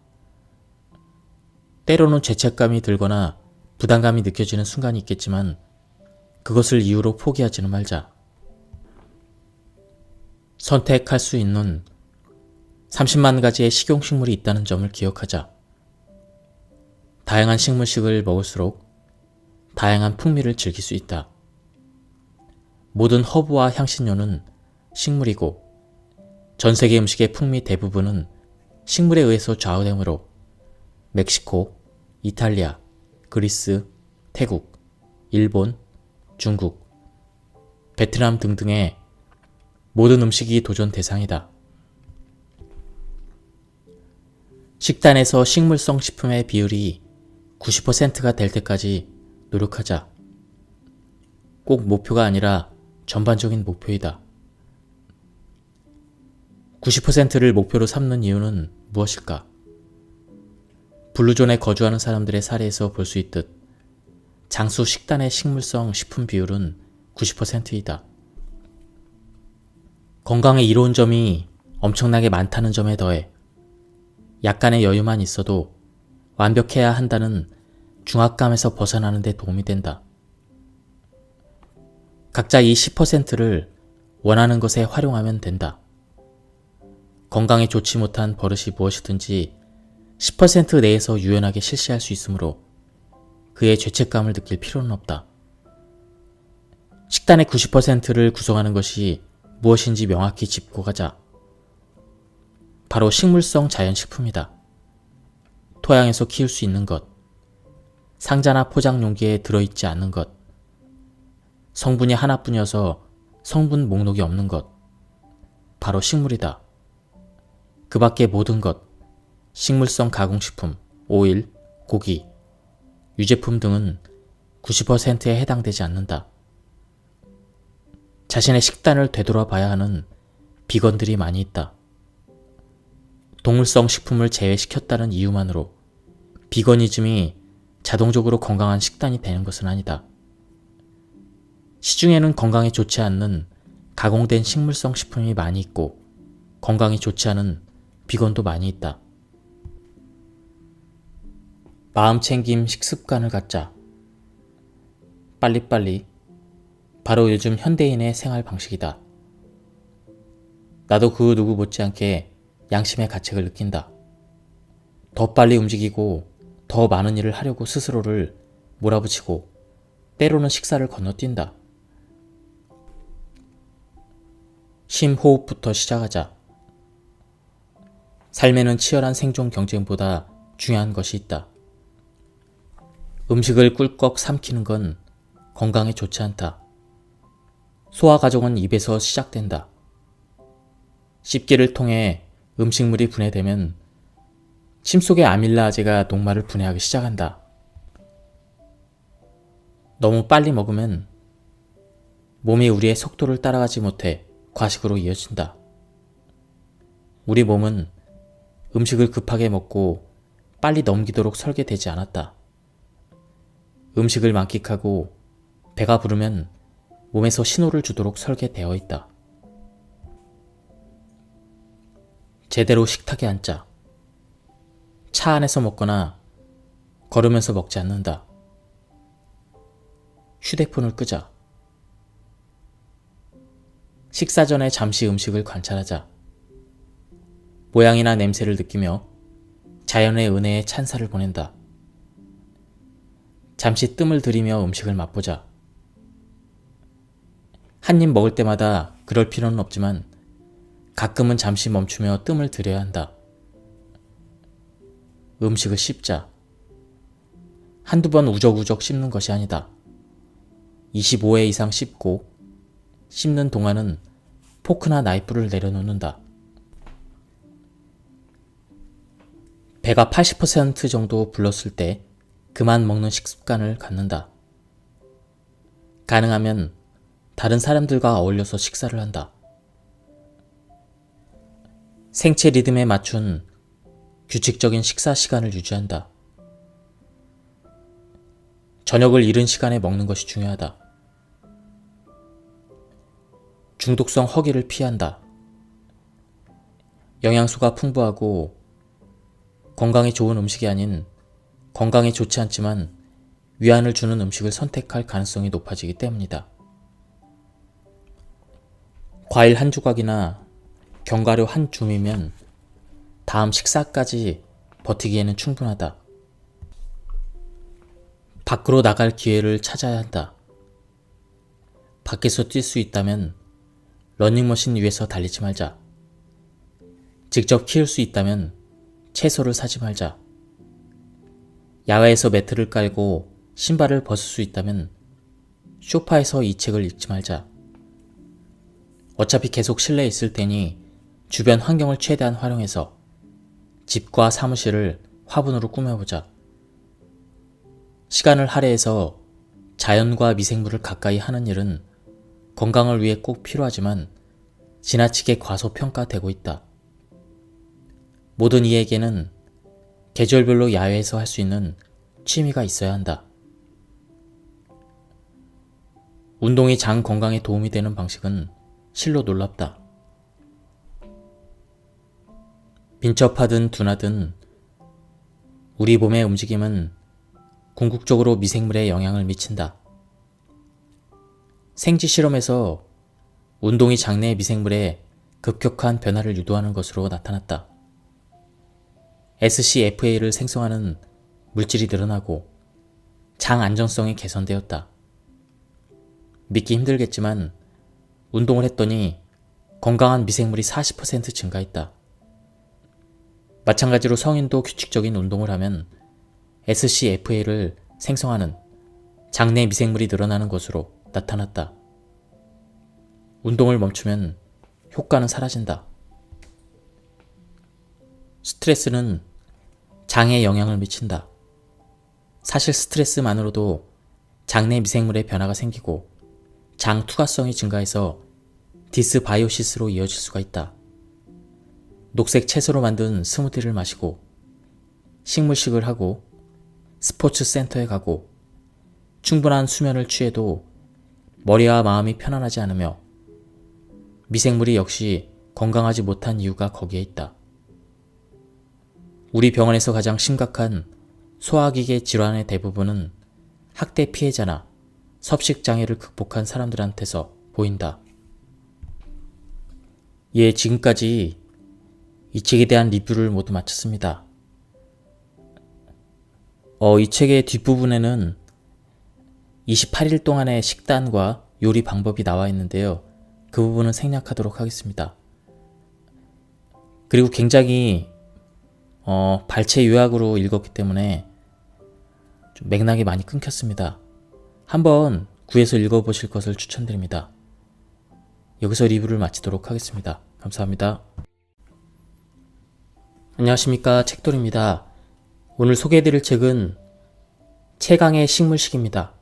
때로는 죄책감이 들거나 부담감이 느껴지는 순간이 있겠지만 그것을 이유로 포기하지는 말자. 선택할 수 있는 30만 가지의 식용식물이 있다는 점을 기억하자. 다양한 식물식을 먹을수록 다양한 풍미를 즐길 수 있다. 모든 허브와 향신료는 식물이고 전 세계 음식의 풍미 대부분은 식물에 의해서 좌우되므로 멕시코, 이탈리아, 그리스, 태국, 일본, 중국, 베트남 등등의 모든 음식이 도전 대상이다. 식단에서 식물성 식품의 비율이 90%가 될 때까지 노력하자. 꼭 목표가 아니라 전반적인 목표이다. 90%를 목표로 삼는 이유는 무엇일까? 블루존에 거주하는 사람들의 사례에서 볼 수 있듯 장수 식단의 식물성 식품 비율은 90%이다. 건강에 이로운 점이 엄청나게 많다는 점에 더해 약간의 여유만 있어도 완벽해야 한다는 중압감에서 벗어나는 데 도움이 된다. 각자 이 10%를 원하는 것에 활용하면 된다. 건강에 좋지 못한 버릇이 무엇이든지 10% 내에서 유연하게 실시할 수 있으므로 그의 죄책감을 느낄 필요는 없다. 식단의 90%를 구성하는 것이 무엇인지 명확히 짚고 가자. 바로 식물성 자연식품이다. 토양에서 키울 수 있는 것, 상자나 포장 용기에 들어있지 않는 것, 성분이 하나뿐이어서 성분 목록이 없는 것, 바로 식물이다. 그 밖의 모든 것, 식물성 가공식품, 오일, 고기, 유제품 등은 90%에 해당되지 않는다. 자신의 식단을 되돌아봐야 하는 비건들이 많이 있다. 동물성 식품을 제외시켰다는 이유만으로 비거니즘이 자동적으로 건강한 식단이 되는 것은 아니다. 시중에는 건강에 좋지 않는 가공된 식물성 식품이 많이 있고 건강에 좋지 않은 비건도 많이 있다. 마음챙김 식습관을 갖자. 빨리빨리. 바로 요즘 현대인의 생활 방식이다. 나도 그 누구 못지않게 양심의 가책을 느낀다. 더 빨리 움직이고 더 많은 일을 하려고 스스로를 몰아붙이고 때로는 식사를 건너뛴다. 심호흡부터 시작하자. 삶에는 치열한 생존 경쟁보다 중요한 것이 있다. 음식을 꿀꺽 삼키는 건 건강에 좋지 않다. 소화 과정은 입에서 시작된다. 씹기를 통해 음식물이 분해되면 침 속의 아밀라제가 녹말을 분해하기 시작한다. 너무 빨리 먹으면 몸이 우리의 속도를 따라가지 못해 과식으로 이어진다. 우리 몸은 음식을 급하게 먹고 빨리 넘기도록 설계되지 않았다. 음식을 만끽하고 배가 부르면 몸에서 신호를 주도록 설계되어 있다. 제대로 식탁에 앉자. 차 안에서 먹거나 걸으면서 먹지 않는다. 휴대폰을 끄자. 식사 전에 잠시 음식을 관찰하자. 모양이나 냄새를 느끼며 자연의 은혜에 찬사를 보낸다. 잠시 뜸을 들이며 음식을 맛보자. 한 입 먹을 때마다 그럴 필요는 없지만 가끔은 잠시 멈추며 뜸을 들여야 한다. 음식을 씹자. 한두 번 우적우적 씹는 것이 아니다. 25회 이상 씹고 씹는 동안은 포크나 나이프를 내려놓는다. 배가 80% 정도 불렀을 때 그만 먹는 식습관을 갖는다. 가능하면 다른 사람들과 어울려서 식사를 한다. 생체 리듬에 맞춘 규칙적인 식사 시간을 유지한다. 저녁을 이른 시간에 먹는 것이 중요하다. 중독성 허기를 피한다. 영양소가 풍부하고 건강에 좋은 음식이 아닌 건강에 좋지 않지만 위안을 주는 음식을 선택할 가능성이 높아지기 때문이다. 과일 한 조각이나 견과류 한 줌이면 다음 식사까지 버티기에는 충분하다. 밖으로 나갈 기회를 찾아야 한다. 밖에서 뛸 수 있다면 러닝머신 위에서 달리지 말자. 직접 키울 수 있다면 채소를 사지 말자. 야외에서 매트를 깔고 신발을 벗을 수 있다면 소파에서 이 책을 읽지 말자. 어차피 계속 실내에 있을 테니 주변 환경을 최대한 활용해서 집과 사무실을 화분으로 꾸며보자. 시간을 할애해서 자연과 미생물을 가까이 하는 일은 건강을 위해 꼭 필요하지만 지나치게 과소평가되고 있다. 모든 이에게는 계절별로 야외에서 할 수 있는 취미가 있어야 한다. 운동이 장 건강에 도움이 되는 방식은 실로 놀랍다. 빈첩하든 둔하든 우리 몸의 움직임은 궁극적으로 미생물에 영향을 미친다. 생쥐 실험에서 운동이 장내 미생물에 급격한 변화를 유도하는 것으로 나타났다. SCFA를 생성하는 물질이 늘어나고 장 안정성이 개선되었다. 믿기 힘들겠지만 운동을 했더니 건강한 미생물이 40% 증가했다. 마찬가지로 성인도 규칙적인 운동을 하면 SCFA를 생성하는 장내 미생물이 늘어나는 것으로 나타났다. 운동을 멈추면 효과는 사라진다. 스트레스는 장에 영향을 미친다. 사실 스트레스만으로도 장내 미생물의 변화가 생기고 장 투과성이 증가해서 디스바이오시스로 이어질 수가 있다. 녹색 채소로 만든 스무디를 마시고 식물식을 하고 스포츠 센터에 가고 충분한 수면을 취해도 머리와 마음이 편안하지 않으며 미생물이 역시 건강하지 못한 이유가 거기에 있다. 우리 병원에서 가장 심각한 소화기계 질환의 대부분은 학대 피해자나 섭식장애를 극복한 사람들한테서 보인다. 예, 지금까지 이 책에 대한 리뷰를 모두 마쳤습니다. 이 책의 뒷부분에는 28일 동안의 식단과 요리 방법이 나와 있는데요. 그 부분은 생략하도록 하겠습니다. 그리고 굉장히 발췌 요약으로 읽었기 때문에 좀 맥락이 많이 끊겼습니다. 한번 구해서 읽어보실 것을 추천드립니다. 여기서 리뷰를 마치도록 하겠습니다. 감사합니다. 안녕하십니까, 책돌입니다. 오늘 소개해드릴 책은 최강의 식물식입니다.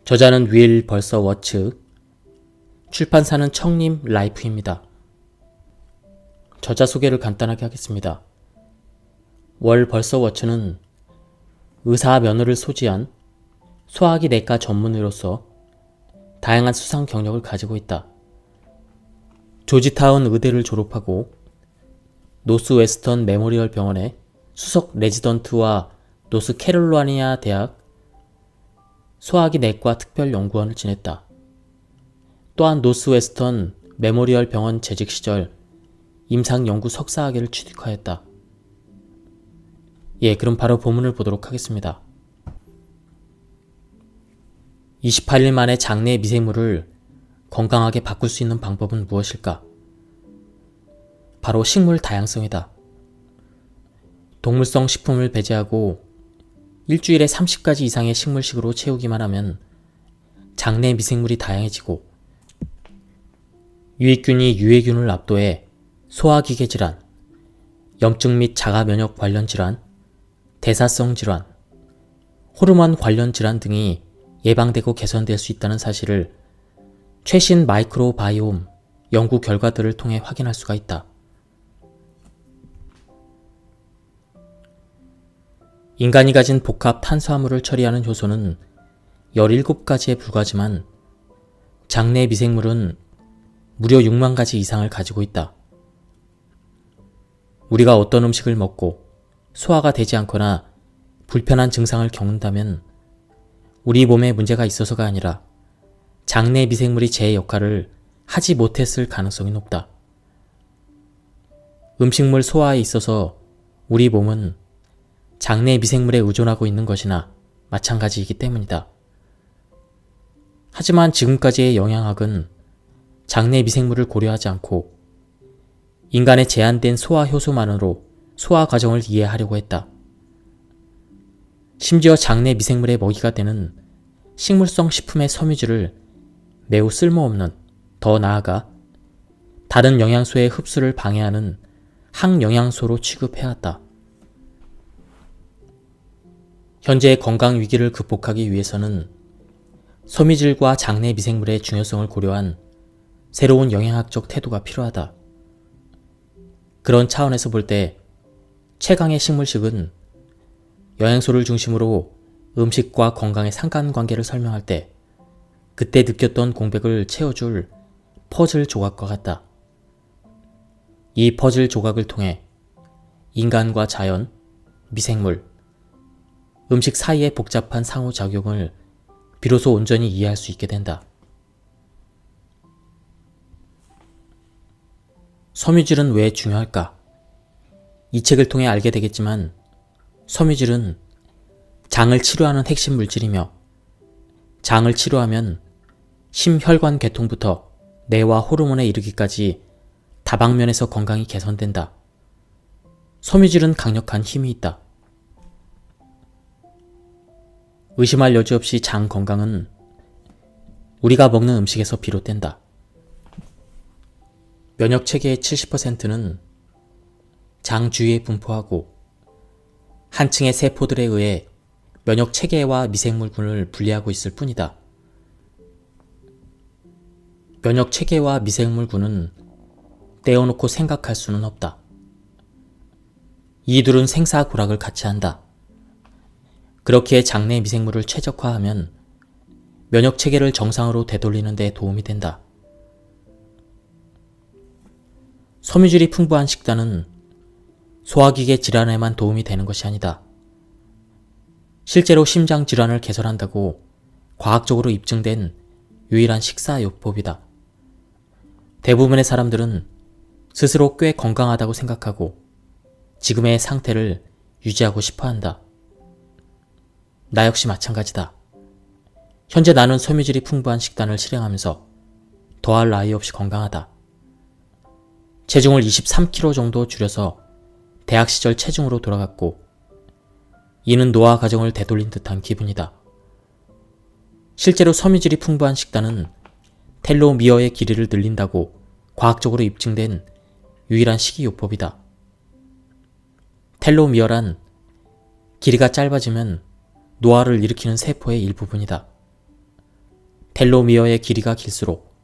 저자는 윌 벌서 워츠, 출판사는 청림 라이프입니다. 저자 소개를 간단하게 하겠습니다. 월 벌서 워츠는 의사 면허를 소지한 소화기 내과 전문의로서 다양한 수상 경력을 가지고 있다. 조지타운 의대를 졸업하고 노스웨스턴 메모리얼 병원의 수석 레지던트와 노스캐롤라이나 대학 소화기 내과 특별연구원을 지냈다. 또한 노스웨스턴 메모리얼 병원 재직 시절 임상연구 석사학위를 취득하였다. 그럼 바로 본문을 보도록 하겠습니다. 28일 만에 장내 미생물을 건강하게 바꿀 수 있는 방법은 무엇일까? 바로 식물 다양성이다. 동물성 식품을 배제하고 일주일에 30가지 이상의 식물식으로 채우기만 하면 장내 미생물이 다양해지고 유익균이 유해균을 압도해 소화기계 질환, 염증 및 자가 면역 관련 질환, 대사성 질환, 호르몬 관련 질환 등이 예방되고 개선될 수 있다는 사실을 최신 마이크로바이옴 연구 결과들을 통해 확인할 수가 있다. 인간이 가진 복합 탄수화물을 처리하는 효소는 17가지에 불과하지만 장내 미생물은 무려 6만 가지 이상을 가지고 있다. 우리가 어떤 음식을 먹고 소화가 되지 않거나 불편한 증상을 겪는다면 우리 몸에 문제가 있어서가 아니라 장내 미생물이 제 역할을 하지 못했을 가능성이 높다. 음식물 소화에 있어서 우리 몸은 장내 미생물에 의존하고 있는 것이나 마찬가지이기 때문이다. 하지만 지금까지의 영양학은 장내 미생물을 고려하지 않고 인간의 제한된 소화 효소만으로 소화 과정을 이해하려고 했다. 심지어 장내 미생물의 먹이가 되는 식물성 식품의 섬유질을 매우 쓸모없는, 더 나아가 다른 영양소의 흡수를 방해하는 항영양소로 취급해왔다. 현재의 건강 위기를 극복하기 위해서는 섬유질과 장내 미생물의 중요성을 고려한 새로운 영양학적 태도가 필요하다. 그런 차원에서 볼 때 최강의 식물식은 영양소를 중심으로 음식과 건강의 상관관계를 설명할 때 그때 느꼈던 공백을 채워줄 퍼즐 조각과 같다. 이 퍼즐 조각을 통해 인간과 자연, 미생물, 음식 사이의 복잡한 상호작용을 비로소 온전히 이해할 수 있게 된다. 섬유질은 왜 중요할까? 이 책을 통해 알게 되겠지만 섬유질은 장을 치료하는 핵심 물질이며 장을 치료하면 심혈관 계통부터 뇌와 호르몬에 이르기까지 다방면에서 건강이 개선된다. 섬유질은 강력한 힘이 있다. 의심할 여지 없이 장 건강은 우리가 먹는 음식에서 비롯된다. 면역 체계의 70%는 장 주위에 분포하고 한 층의 세포들에 의해 면역 체계와 미생물군을 분리하고 있을 뿐이다. 면역 체계와 미생물군은 떼어놓고 생각할 수는 없다. 이 둘은 생사고락을 같이 한다. 그렇기에 장내 미생물을 최적화하면 면역 체계를 정상으로 되돌리는 데 도움이 된다. 섬유질이 풍부한 식단은 소화기계 질환에만 도움이 되는 것이 아니다. 실제로 심장 질환을 개선한다고 과학적으로 입증된 유일한 식사요법이다. 대부분의 사람들은 스스로 꽤 건강하다고 생각하고 지금의 상태를 유지하고 싶어 한다. 나 역시 마찬가지다. 현재 나는 섬유질이 풍부한 식단을 실행하면서 더할 나위 없이 건강하다. 체중을 23kg 정도 줄여서 대학 시절 체중으로 돌아갔고 이는 노화 과정을 되돌린 듯한 기분이다. 실제로 섬유질이 풍부한 식단은 텔로미어의 길이를 늘린다고 과학적으로 입증된 유일한 식이요법이다. 텔로미어란 길이가 짧아지면 노화를 일으키는 세포의 일부분이다. 텔로미어의 길이가 길수록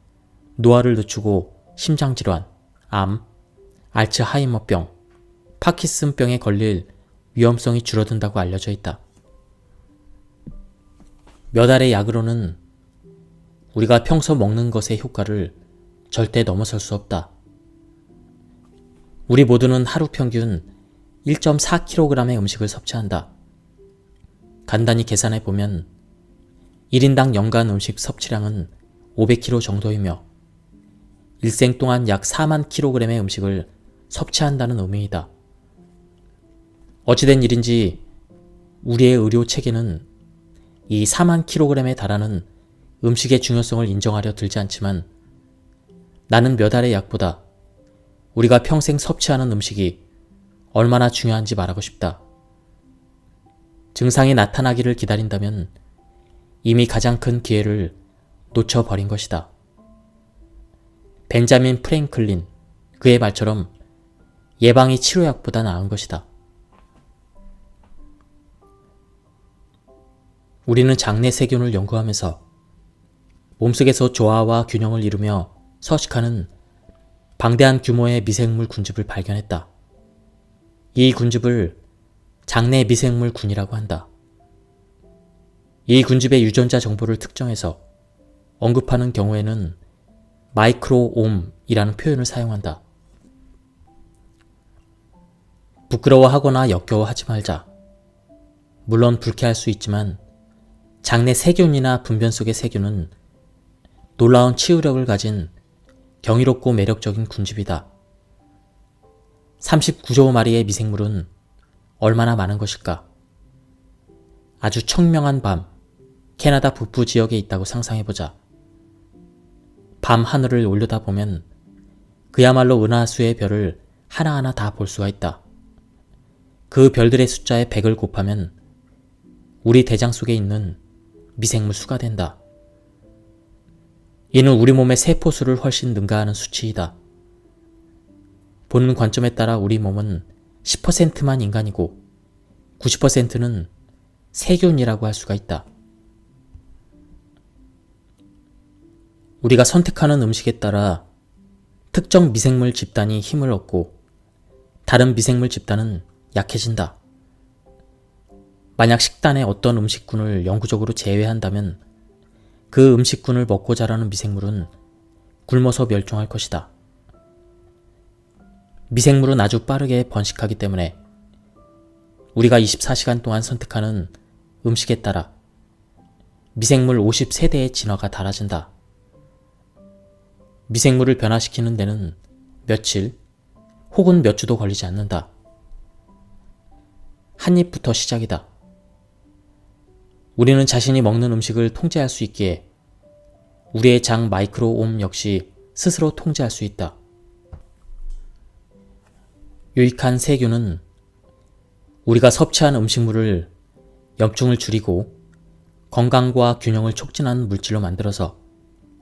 노화를 늦추고 심장질환, 암, 알츠하이머병, 파킨슨병에 걸릴 위험성이 줄어든다고 알려져 있다. 몇 알의 약으로는 우리가 평소 먹는 것의 효과를 절대 넘어설 수 없다. 우리 모두는 하루 평균 1.4kg의 음식을 섭취한다. 간단히 계산해보면 1인당 연간 음식 섭취량은 500kg 정도이며 일생 동안 약 4만 kg의 음식을 섭취한다는 의미이다. 어찌된 일인지 우리의 의료 체계는 이 4만 kg에 달하는 음식의 중요성을 인정하려 들지 않지만 나는 몇 알의 약보다 우리가 평생 섭취하는 음식이 얼마나 중요한지 말하고 싶다. 증상이 나타나기를 기다린다면 이미 가장 큰 기회를 놓쳐버린 것이다. 벤자민 프랭클린, 그의 말처럼 예방이 치료약보다 나은 것이다. 우리는 장내 세균을 연구하면서 몸속에서 조화와 균형을 이루며 서식하는 방대한 규모의 미생물 군집을 발견했다. 이 군집을 장내 미생물군이라고 한다. 이 군집의 유전자 정보를 특정해서 언급하는 경우에는 마이크로옴이라는 표현을 사용한다. 부끄러워하거나 역겨워하지 말자. 물론 불쾌할 수 있지만 장내 세균이나 분변 속의 세균은 놀라운 치유력을 가진 경이롭고 매력적인 군집이다. 39조 마리의 미생물은 얼마나 많은 것일까? 아주 청명한 밤, 캐나다 북부 지역에 있다고 상상해보자. 밤 하늘을 올려다보면 그야말로 은하수의 별을 하나하나 다 볼 수가 있다. 그 별들의 숫자에 100을 곱하면 우리 대장 속에 있는 미생물 수가 된다. 이는 우리 몸의 세포수를 훨씬 능가하는 수치이다. 보는 관점에 따라 우리 몸은 10%만 인간이고 90%는 세균이라고 할 수가 있다. 우리가 선택하는 음식에 따라 특정 미생물 집단이 힘을 얻고 다른 미생물 집단은 약해진다. 만약 식단에 어떤 음식군을 영구적으로 제외한다면 그 음식군을 먹고 자라는 미생물은 굶어서 멸종할 것이다. 미생물은 아주 빠르게 번식하기 때문에 우리가 24시간 동안 선택하는 음식에 따라 미생물 50세대의 진화가 달아진다. 미생물을 변화시키는 데는 며칠 혹은 몇 주도 걸리지 않는다. 한 입부터 시작이다. 우리는 자신이 먹는 음식을 통제할 수 있기에 우리의 장 마이크로옴 역시 스스로 통제할 수 있다. 유익한 세균은 우리가 섭취한 음식물을 염증을 줄이고 건강과 균형을 촉진하는 물질로 만들어서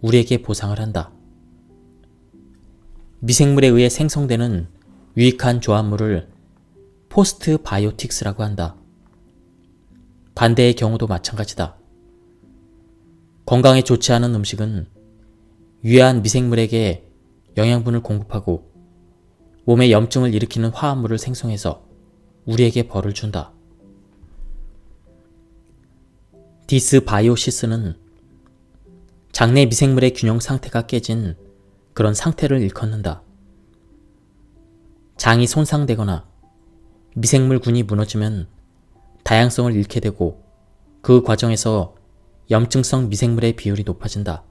우리에게 보상을 한다. 미생물에 의해 생성되는 유익한 조합물을 포스트바이오틱스라고 한다. 반대의 경우도 마찬가지다. 건강에 좋지 않은 음식은 유해한 미생물에게 영양분을 공급하고 몸에 염증을 일으키는 화합물을 생성해서 우리에게 벌을 준다. 디스바이오시스는 장내 미생물의 균형 상태가 깨진 그런 상태를 일컫는다. 장이 손상되거나 미생물군이 무너지면 다양성을 잃게 되고 그 과정에서 염증성 미생물의 비율이 높아진다.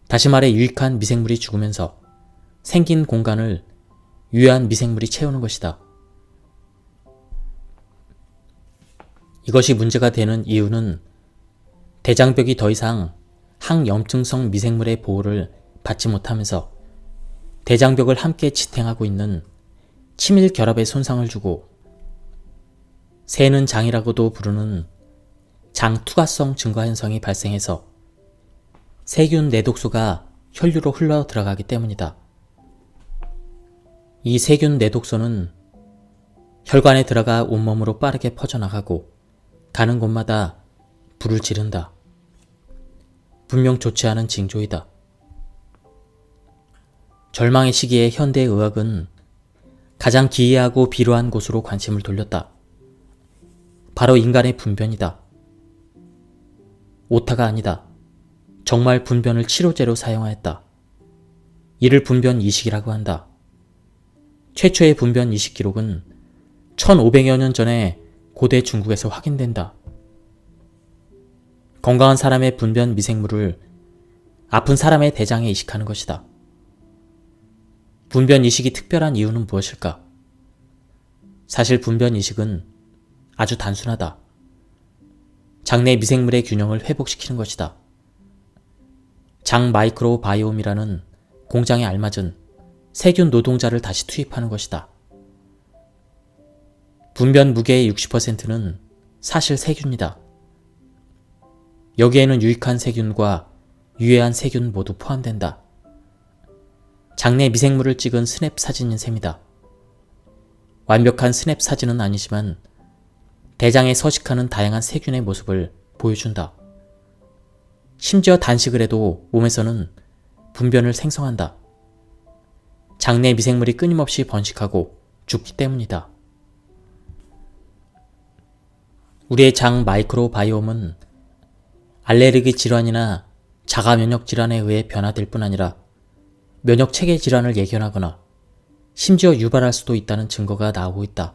다시 말해 유익한 미생물이 죽으면서 생긴 공간을 유해한 미생물이 채우는 것이다. 이것이 문제가 되는 이유는 대장벽이 더 이상 항염증성 미생물의 보호를 받지 못하면서 대장벽을 함께 지탱하고 있는 친밀 결합에 손상을 주고 새는 장이라고도 부르는 장 투과성 증가 현상이 발생해서 세균 내독소가 혈류로 흘러 들어가기 때문이다. 이 세균 내독소는 혈관에 들어가 온몸으로 빠르게 퍼져나가고 가는 곳마다 불을 지른다. 분명 좋지 않은 징조이다. 절망의 시기에 현대의학은 가장 기이하고 비루한 곳으로 관심을 돌렸다. 바로 인간의 분변이다. 오타가 아니다. 정말 분변을 치료제로 사용하였다. 이를 분변 이식이라고 한다. 최초의 분변 이식 기록은 1500여 년 전에 고대 중국에서 확인된다. 건강한 사람의 분변 미생물을 아픈 사람의 대장에 이식하는 것이다. 분변 이식이 특별한 이유는 무엇일까? 사실 분변 이식은 아주 단순하다. 장내 미생물의 균형을 회복시키는 것이다. 장 마이크로바이옴이라는 공장에 알맞은 세균 노동자를 다시 투입하는 것이다. 분변 무게의 60%는 사실 세균이다. 여기에는 유익한 세균과 유해한 세균 모두 포함된다. 장내 미생물을 찍은 스냅 사진인 셈이다. 완벽한 스냅 사진은 아니지만 대장에 서식하는 다양한 세균의 모습을 보여준다. 심지어 단식을 해도 몸에서는 분변을 생성한다. 장내 미생물이 끊임없이 번식하고 죽기 때문이다. 우리의 장 마이크로바이옴은 알레르기 질환이나 자가 면역 질환에 의해 변화될 뿐 아니라 면역 체계 질환을 예견하거나 심지어 유발할 수도 있다는 증거가 나오고 있다.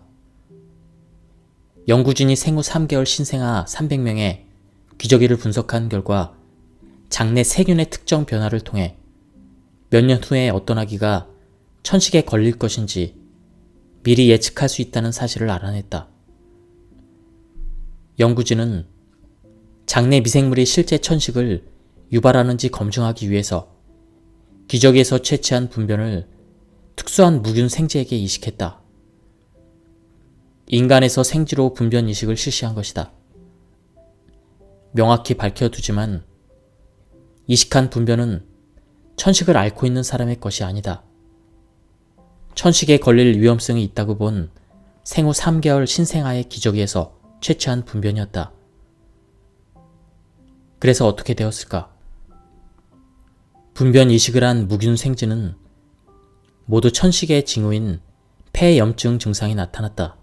연구진이 생후 3개월 신생아 300명의 기저귀를 분석한 결과 장내 세균의 특정 변화를 통해 몇 년 후에 어떤 아기가 천식에 걸릴 것인지 미리 예측할 수 있다는 사실을 알아냈다. 연구진은 장내 미생물이 실제 천식을 유발하는지 검증하기 위해서 기저귀에서 채취한 분변을 특수한 무균 생지에게 이식했다. 인간에서 생지로 분변 이식을 실시한 것이다. 명확히 밝혀두지만 이식한 분변은 천식을 앓고 있는 사람의 것이 아니다. 천식에 걸릴 위험성이 있다고 본 생후 3개월 신생아의 기저귀에서 채취한 분변이었다. 그래서 어떻게 되었을까? 분변 이식을 한 무균 생지는 모두 천식의 징후인 폐염증 증상이 나타났다.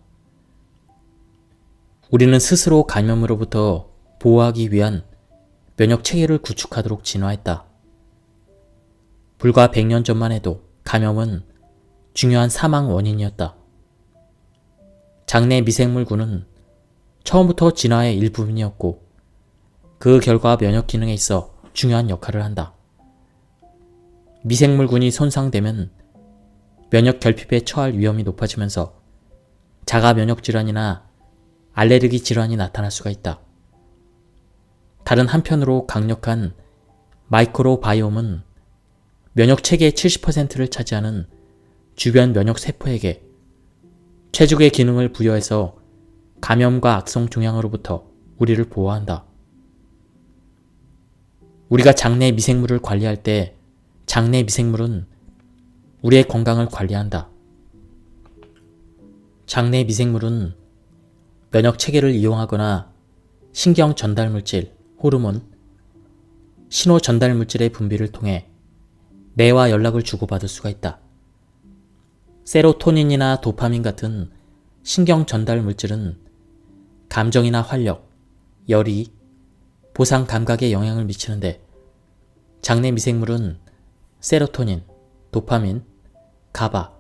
우리는 스스로 감염으로부터 보호하기 위한 면역 체계를 구축하도록 진화했다. 불과 100년 전만 해도 감염은 중요한 사망 원인이었다. 장내 미생물군은 처음부터 진화의 일부분이었고 그 결과 면역 기능에 있어 중요한 역할을 한다. 미생물군이 손상되면 면역 결핍에 처할 위험이 높아지면서 자가 면역 질환이나 알레르기 질환이 나타날 수가 있다. 다른 한편으로 강력한 마이크로바이옴은 면역 체계의 70%를 차지하는 주변 면역 세포에게 최적의 기능을 부여해서 감염과 악성 종양으로부터 우리를 보호한다. 우리가 장내 미생물을 관리할 때 장내 미생물은 우리의 건강을 관리한다. 장내 미생물은 면역 체계를 이용하거나 신경 전달 물질, 호르몬, 신호 전달 물질의 분비를 통해 뇌와 연락을 주고받을 수가 있다. 세로토닌이나 도파민 같은 신경 전달 물질은 감정이나 활력, 열이, 보상 감각에 영향을 미치는데 장내 미생물은 세로토닌, 도파민, 가바,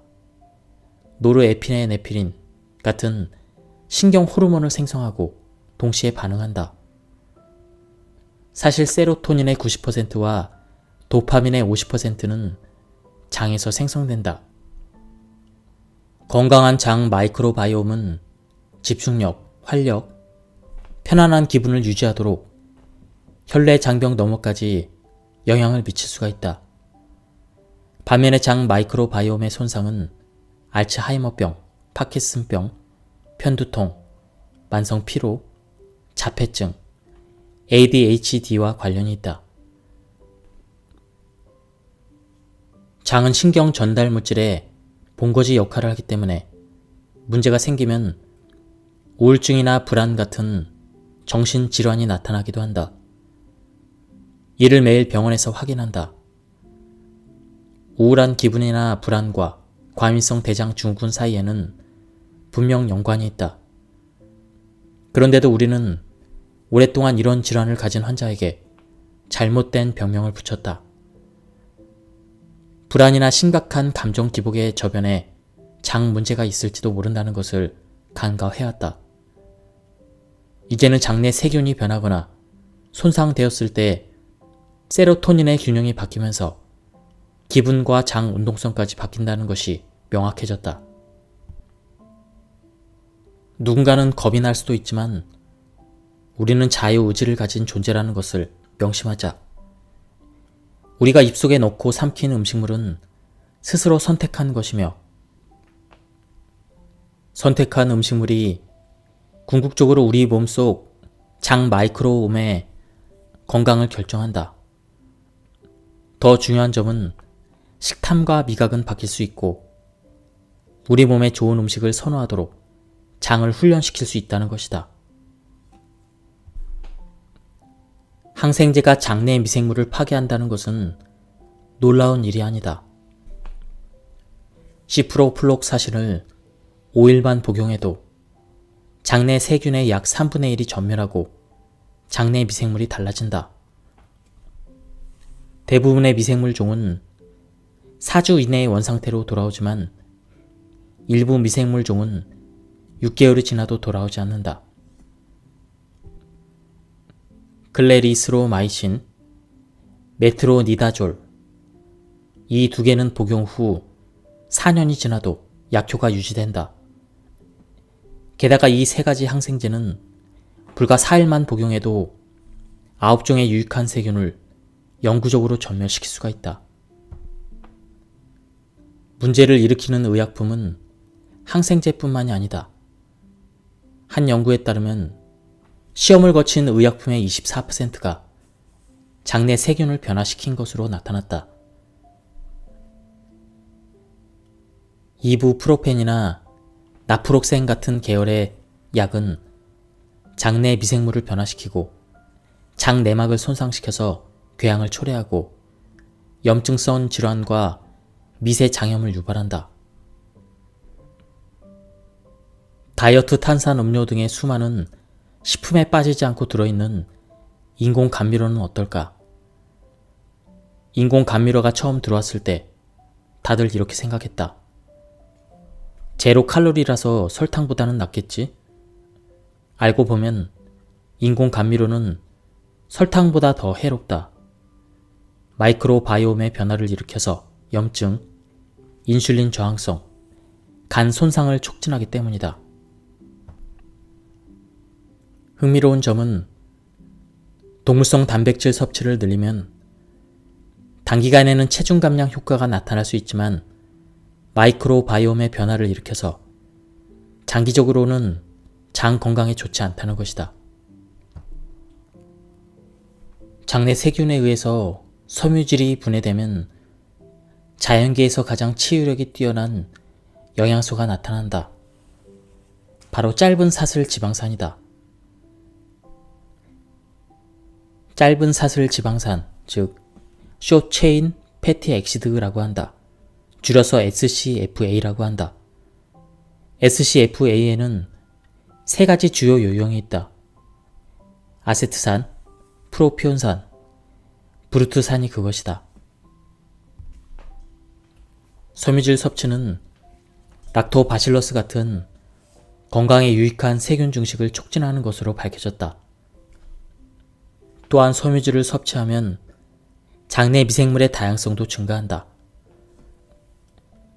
노르에피네네프린 같은 신경 호르몬을 생성하고 동시에 반응한다. 사실 세로토닌의 90%와 도파민의 50%는 장에서 생성된다. 건강한 장 마이크로바이옴은 집중력, 활력, 편안한 기분을 유지하도록 혈내 장벽 너머까지 영향을 미칠 수가 있다. 반면에 장 마이크로바이옴의 손상은 알츠하이머병, 파킨슨병, 편두통, 만성 피로, 자폐증, ADHD와 관련이 있다. 장은 신경 전달 물질의 본거지 역할을 하기 때문에 문제가 생기면 우울증이나 불안 같은 정신질환이 나타나기도 한다. 이를 매일 병원에서 확인한다. 우울한 기분이나 불안과 과민성 대장 증후군 사이에는 분명 연관이 있다. 그런데도 우리는 오랫동안 이런 질환을 가진 환자에게 잘못된 병명을 붙였다. 불안이나 심각한 감정 기복의 저변에 장 문제가 있을지도 모른다는 것을 간과해왔다. 이제는 장내 세균이 변하거나 손상되었을 때 세로토닌의 균형이 바뀌면서 기분과 장 운동성까지 바뀐다는 것이 명확해졌다. 누군가는 겁이 날 수도 있지만 우리는 자유의지를 가진 존재라는 것을 명심하자. 우리가 입속에 넣고 삼키는 음식물은 스스로 선택한 것이며 선택한 음식물이 궁극적으로 우리 몸속 장 마이크로옴의 건강을 결정한다. 더 중요한 점은 식탐과 미각은 바뀔 수 있고 우리 몸에 좋은 음식을 선호하도록 장을 훈련시킬 수 있다는 것이다. 항생제가 장내 미생물을 파괴한다는 것은 놀라운 일이 아니다. 시프로플록사신을 5일만 복용해도 장내 세균의 약 3분의 1이 전멸하고 장내 미생물이 달라진다. 대부분의 미생물 종은 4주 이내에 원상태로 돌아오지만 일부 미생물 종은 6개월이 지나도 돌아오지 않는다. 클레리스로마이신, 메트로니다졸, 이 두 개는 복용 후 4년이 지나도 약효가 유지된다. 게다가 이 세 가지 항생제는 불과 4일만 복용해도 9종의 유익한 세균을 영구적으로 전멸시킬 수가 있다. 문제를 일으키는 의약품은 항생제뿐만이 아니다. 한 연구에 따르면 시험을 거친 의약품의 24%가 장내 세균을 변화시킨 것으로 나타났다. 이부프로펜이나 나프록센 같은 계열의 약은 장내 미생물을 변화시키고 장 내막을 손상시켜서 궤양을 초래하고 염증성 질환과 미세 장염을 유발한다. 다이어트 탄산 음료 등의 수많은 식품에 빠지지 않고 들어있는 인공 감미료는 어떨까? 인공 감미료가 처음 들어왔을 때 다들 이렇게 생각했다. 제로 칼로리라서 설탕보다는 낫겠지? 알고 보면 인공 감미료는 설탕보다 더 해롭다. 마이크로바이옴의 변화를 일으켜서 염증, 인슐린 저항성, 간 손상을 촉진하기 때문이다. 흥미로운 점은 동물성 단백질 섭취를 늘리면 단기간에는 체중 감량 효과가 나타날 수 있지만 마이크로바이옴의 변화를 일으켜서 장기적으로는 장 건강에 좋지 않다는 것이다. 장내 세균에 의해서 섬유질이 분해되면 자연계에서 가장 치유력이 뛰어난 영양소가 나타난다. 바로 짧은 사슬 지방산이다. 짧은 사슬 지방산, 즉 숏체인 패티 엑시드라고 한다. 줄여서 SCFA라고 한다. SCFA에는 세 가지 주요 요형이 있다. 아세트산, 프로피온산, 브루트산이 그것이다. 섬유질 섭취는 락토바실러스 같은 건강에 유익한 세균 증식을 촉진하는 것으로 밝혀졌다. 또한 섬유질을 섭취하면 장내 미생물의 다양성도 증가한다.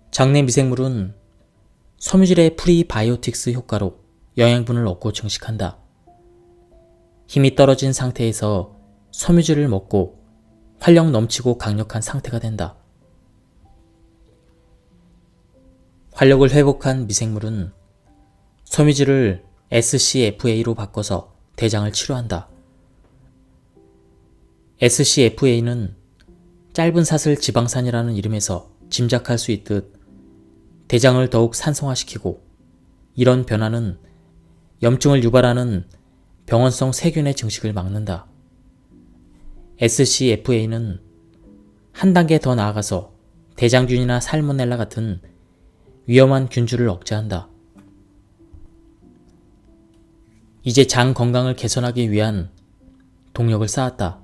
장내 미생물은 섬유질의 프리바이오틱스 효과로 영양분을 얻고 증식한다. 힘이 떨어진 상태에서 섬유질을 먹고 활력 넘치고 강력한 상태가 된다. 활력을 회복한 미생물은 섬유질을 SCFA로 바꿔서 대장을 치료한다. SCFA는 짧은 사슬 지방산이라는 이름에서 짐작할 수 있듯 대장을 더욱 산성화시키고, 이런 변화는 염증을 유발하는 병원성 세균의 증식을 막는다. SCFA는 한 단계 더 나아가서 대장균이나 살모넬라 같은 위험한 균주를 억제한다. 이제 장 건강을 개선하기 위한 동력을 쌓았다.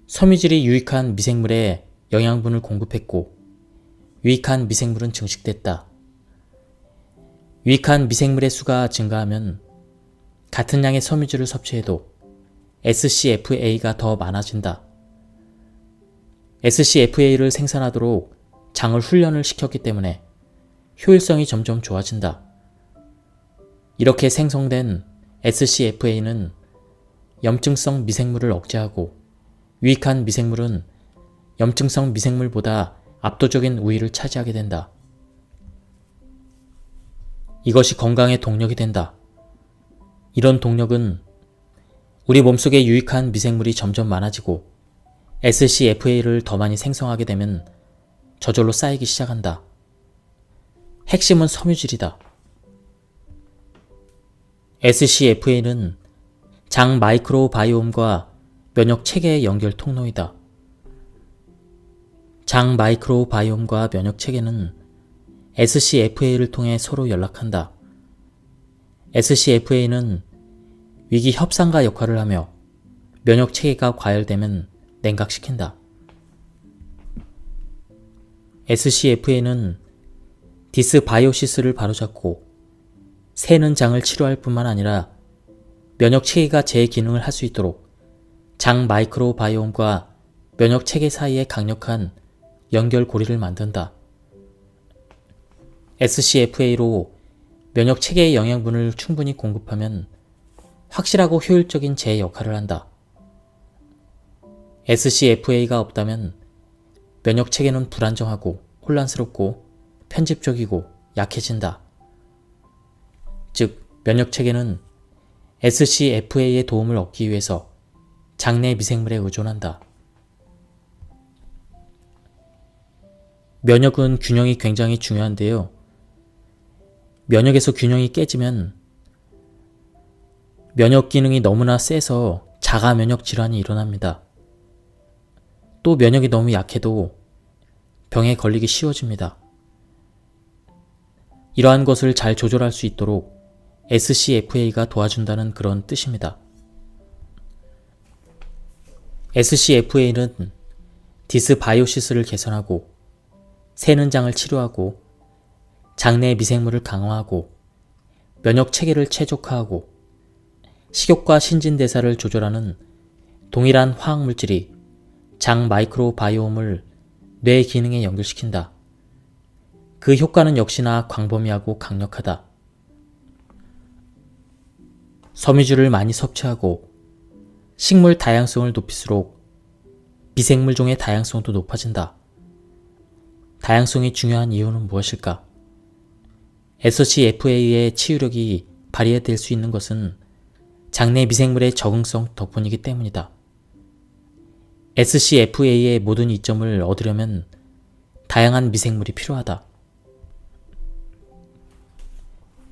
섬유질이 유익한 미생물에 영양분을 공급했고 유익한 미생물은 증식됐다. 유익한 미생물의 수가 증가하면 같은 양의 섬유질을 섭취해도 SCFA가 더 많아진다. SCFA를 생산하도록 장을 훈련을 시켰기 때문에 효율성이 점점 좋아진다. 이렇게 생성된 SCFA는 염증성 미생물을 억제하고 유익한 미생물은 염증성 미생물보다 압도적인 우위를 차지하게 된다. 이것이 건강의 동력이 된다. 이런 동력은 우리 몸속에 유익한 미생물이 점점 많아지고 SCFA를 더 많이 생성하게 되면 저절로 쌓이기 시작한다. 핵심은 섬유질이다. SCFA는 장 마이크로바이옴과 면역 체계의 연결 통로이다. 장 마이크로바이옴과 면역 체계는 SCFA를 통해 서로 연락한다. SCFA는 위기 협상가 역할을 하며 면역 체계가 과열되면 냉각시킨다. SCFA는 디스바이오시스를 바로잡고 새는 장을 치료할 뿐만 아니라 면역 체계가 제 기능을 할 수 있도록 장 마이크로바이옴과 면역 체계 사이에 강력한 연결고리를 만든다. SCFA로 면역 체계의 영양분을 충분히 공급하면 확실하고 효율적인 제 역할을 한다. SCFA가 없다면 면역 체계는 불안정하고 혼란스럽고 편집적이고 약해진다. 즉, 면역 체계는 SCFA의 도움을 얻기 위해서 장내 미생물에 의존한다. 면역은 균형이 굉장히 중요한데요. 면역에서 균형이 깨지면 면역 기능이 너무나 세서 자가 면역 질환이 일어납니다. 또 면역이 너무 약해도 병에 걸리기 쉬워집니다. 이러한 것을 잘 조절할 수 있도록 SCFA가 도와준다는 그런 뜻입니다. SCFA는 디스바이오시스를 개선하고 새는 장을 치료하고 장내 미생물을 강화하고 면역 체계를 최적화하고 식욕과 신진대사를 조절하는 동일한 화학물질이 장 마이크로바이옴을 뇌 기능에 연결시킨다. 그 효과는 역시나 광범위하고 강력하다. 섬유질을 많이 섭취하고 식물 다양성을 높일수록 미생물종의 다양성도 높아진다. 다양성이 중요한 이유는 무엇일까? SCFA의 치유력이 발휘될 수 있는 것은 장내 미생물의 적응성 덕분이기 때문이다. SCFA의 모든 이점을 얻으려면 다양한 미생물이 필요하다.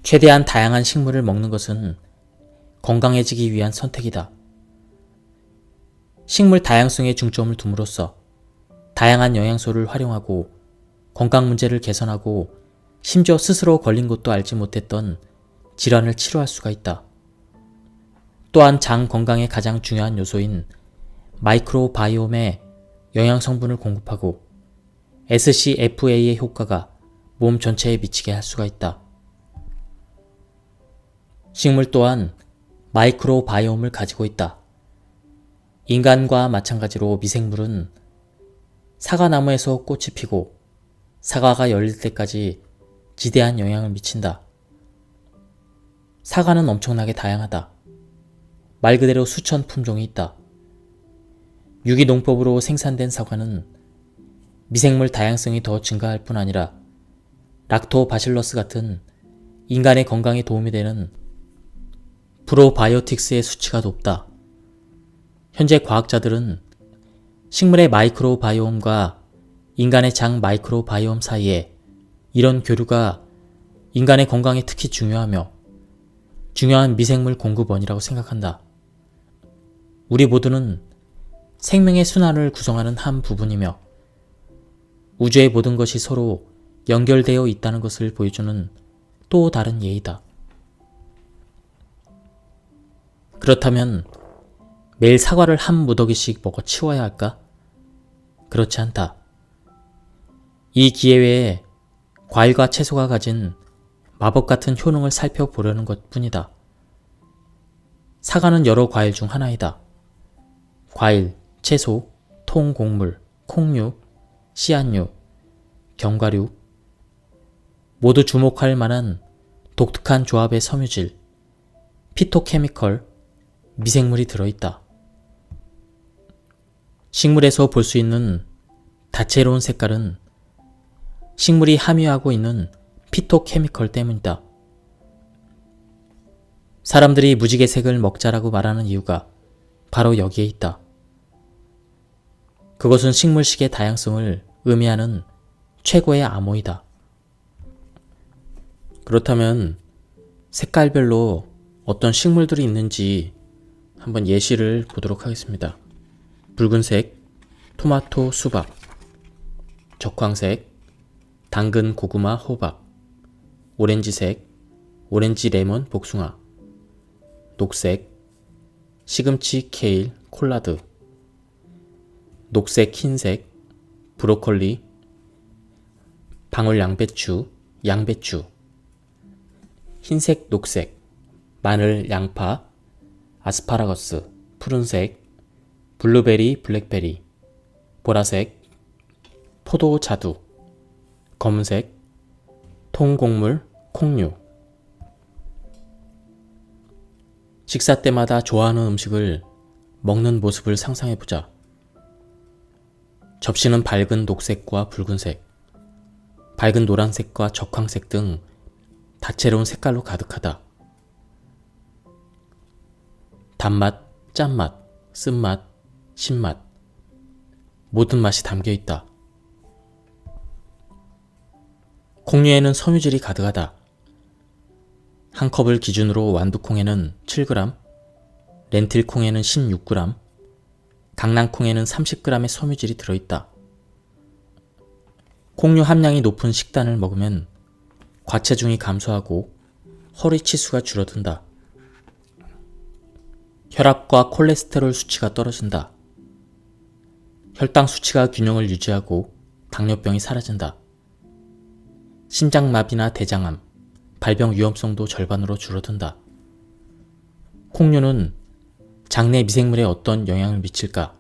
최대한 다양한 식물을 먹는 것은 건강해지기 위한 선택이다. 식물 다양성에 중점을 둠으로써 다양한 영양소를 활용하고 건강 문제를 개선하고 심지어 스스로 걸린 것도 알지 못했던 질환을 치료할 수가 있다. 또한 장 건강의 가장 중요한 요소인 마이크로바이옴에 영양 성분을 공급하고 SCFA의 효과가 몸 전체에 미치게 할 수가 있다. 식물 또한 마이크로바이옴을 가지고 있다. 인간과 마찬가지로 미생물은 사과나무에서 꽃이 피고 사과가 열릴 때까지 지대한 영향을 미친다. 사과는 엄청나게 다양하다. 말 그대로 수천 품종이 있다. 유기농법으로 생산된 사과는 미생물 다양성이 더 증가할 뿐 아니라 락토바실러스 같은 인간의 건강에 도움이 되는 프로바이오틱스의 수치가 높다. 현재 과학자들은 식물의 마이크로바이옴과 인간의 장 마이크로바이옴 사이에 이런 교류가 인간의 건강에 특히 중요하며 중요한 미생물 공급원이라고 생각한다. 우리 모두는 생명의 순환을 구성하는 한 부분이며 우주의 모든 것이 서로 연결되어 있다는 것을 보여주는 또 다른 예이다. 그렇다면 매일 사과를 한 무더기씩 먹어 치워야 할까? 그렇지 않다. 이 기회에 과일과 채소가 가진 마법 같은 효능을 살펴보려는 것 뿐이다. 사과는 여러 과일 중 하나이다. 과일, 채소, 통곡물, 콩류, 씨앗류, 견과류 모두 주목할 만한 독특한 조합의 섬유질, 피토케미컬, 미생물이 들어있다. 식물에서 볼 수 있는 다채로운 색깔은 식물이 함유하고 있는 피토케미컬 때문이다. 사람들이 무지개색을 먹자라고 말하는 이유가 바로 여기에 있다. 그것은 식물식의 다양성을 의미하는 최고의 암호이다. 그렇다면 색깔별로 어떤 식물들이 있는지 한번 예시를 보도록 하겠습니다. 붉은색, 토마토, 수박, 적황색, 당근, 고구마, 호박, 오렌지색, 오렌지, 레몬, 복숭아, 녹색, 시금치, 케일, 콜라드, 녹색, 흰색, 브로콜리, 방울 양배추, 양배추, 흰색, 녹색, 마늘, 양파, 아스파라거스, 푸른색, 블루베리, 블랙베리, 보라색, 포도, 자두, 검은색, 통곡물, 콩류. 식사 때마다 좋아하는 음식을 먹는 모습을 상상해보자. 접시는 밝은 녹색과 붉은색, 밝은 노란색과 적황색 등 다채로운 색깔로 가득하다. 단맛, 짠맛, 쓴맛, 신맛, 모든 맛이 담겨있다. 콩류에는 섬유질이 가득하다. 한 컵을 기준으로 완두콩에는 7g, 렌틸콩에는 16g, 강낭콩에는 30g의 섬유질이 들어있다. 콩류 함량이 높은 식단을 먹으면 과체중이 감소하고 허리 치수가 줄어든다. 혈압과 콜레스테롤 수치가 떨어진다. 혈당 수치가 균형을 유지하고 당뇨병이 사라진다. 심장마비나 대장암, 발병 위험성도 절반으로 줄어든다. 콩류는 장내 미생물에 어떤 영향을 미칠까?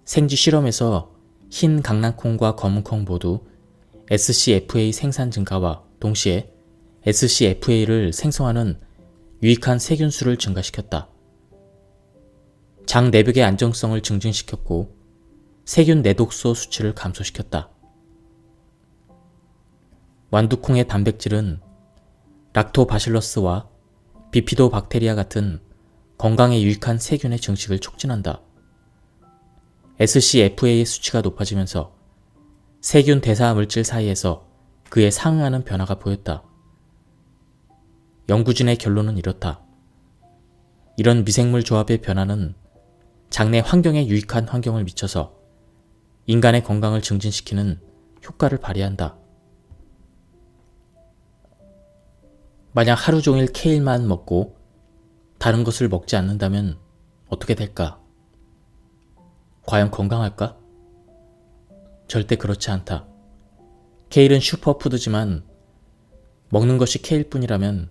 생쥐 실험에서 흰 강낭콩과 검은콩 모두 SCFA 생산 증가와 동시에 SCFA를 생성하는 유익한 세균수를 증가시켰다. 장 내벽의 안정성을 증진시켰고 세균 내독소 수치를 감소시켰다. 완두콩의 단백질은 락토바실러스와 비피도박테리아 같은 건강에 유익한 세균의 증식을 촉진한다. SCFA의 수치가 높아지면서 세균 대사 물질 사이에서 그에 상응하는 변화가 보였다. 연구진의 결론은 이렇다. 이런 미생물 조합의 변화는 장내 환경에 유익한 환경을 미쳐서 인간의 건강을 증진시키는 효과를 발휘한다. 만약 하루 종일 케일만 먹고 다른 것을 먹지 않는다면 어떻게 될까? 과연 건강할까? 절대 그렇지 않다. 케일은 슈퍼푸드지만 먹는 것이 케일뿐이라면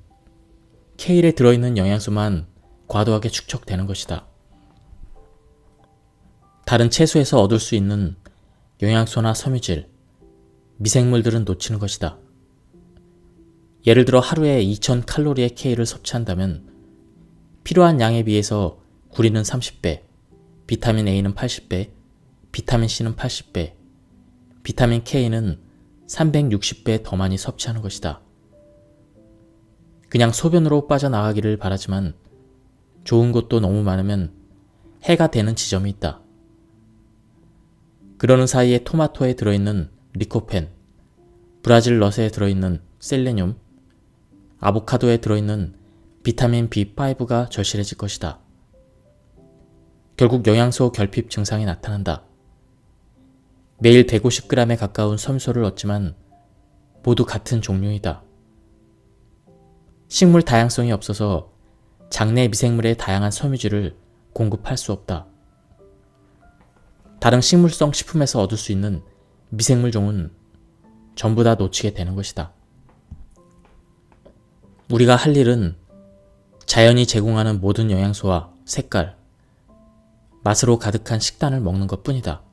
케일에 들어있는 영양소만 과도하게 축적되는 것이다. 다른 채소에서 얻을 수 있는 영양소나 섬유질, 미생물들은 놓치는 것이다. 예를 들어 하루에 2000칼로리의 케일을 섭취한다면 필요한 양에 비해서 구리는 30배, 비타민 A는 80배, 비타민 C는 80배, 비타민 K는 360배 더 많이 섭취하는 것이다. 그냥 소변으로 빠져나가기를 바라지만 좋은 것도 너무 많으면 해가 되는 지점이 있다. 그러는 사이에 토마토에 들어있는 리코펜, 브라질 넛에 들어있는 셀레늄, 아보카도에 들어있는 비타민 B5가 절실해질 것이다. 결국 영양소 결핍 증상이 나타난다. 매일 150g에 가까운 섬유소를 얻지만 모두 같은 종류이다. 식물 다양성이 없어서 장내 미생물의 다양한 섬유질을 공급할 수 없다. 다른 식물성 식품에서 얻을 수 있는 미생물 종은 전부 다 놓치게 되는 것이다. 우리가 할 일은 자연이 제공하는 모든 영양소와 색깔, 맛으로 가득한 식단을 먹는 것 뿐이다.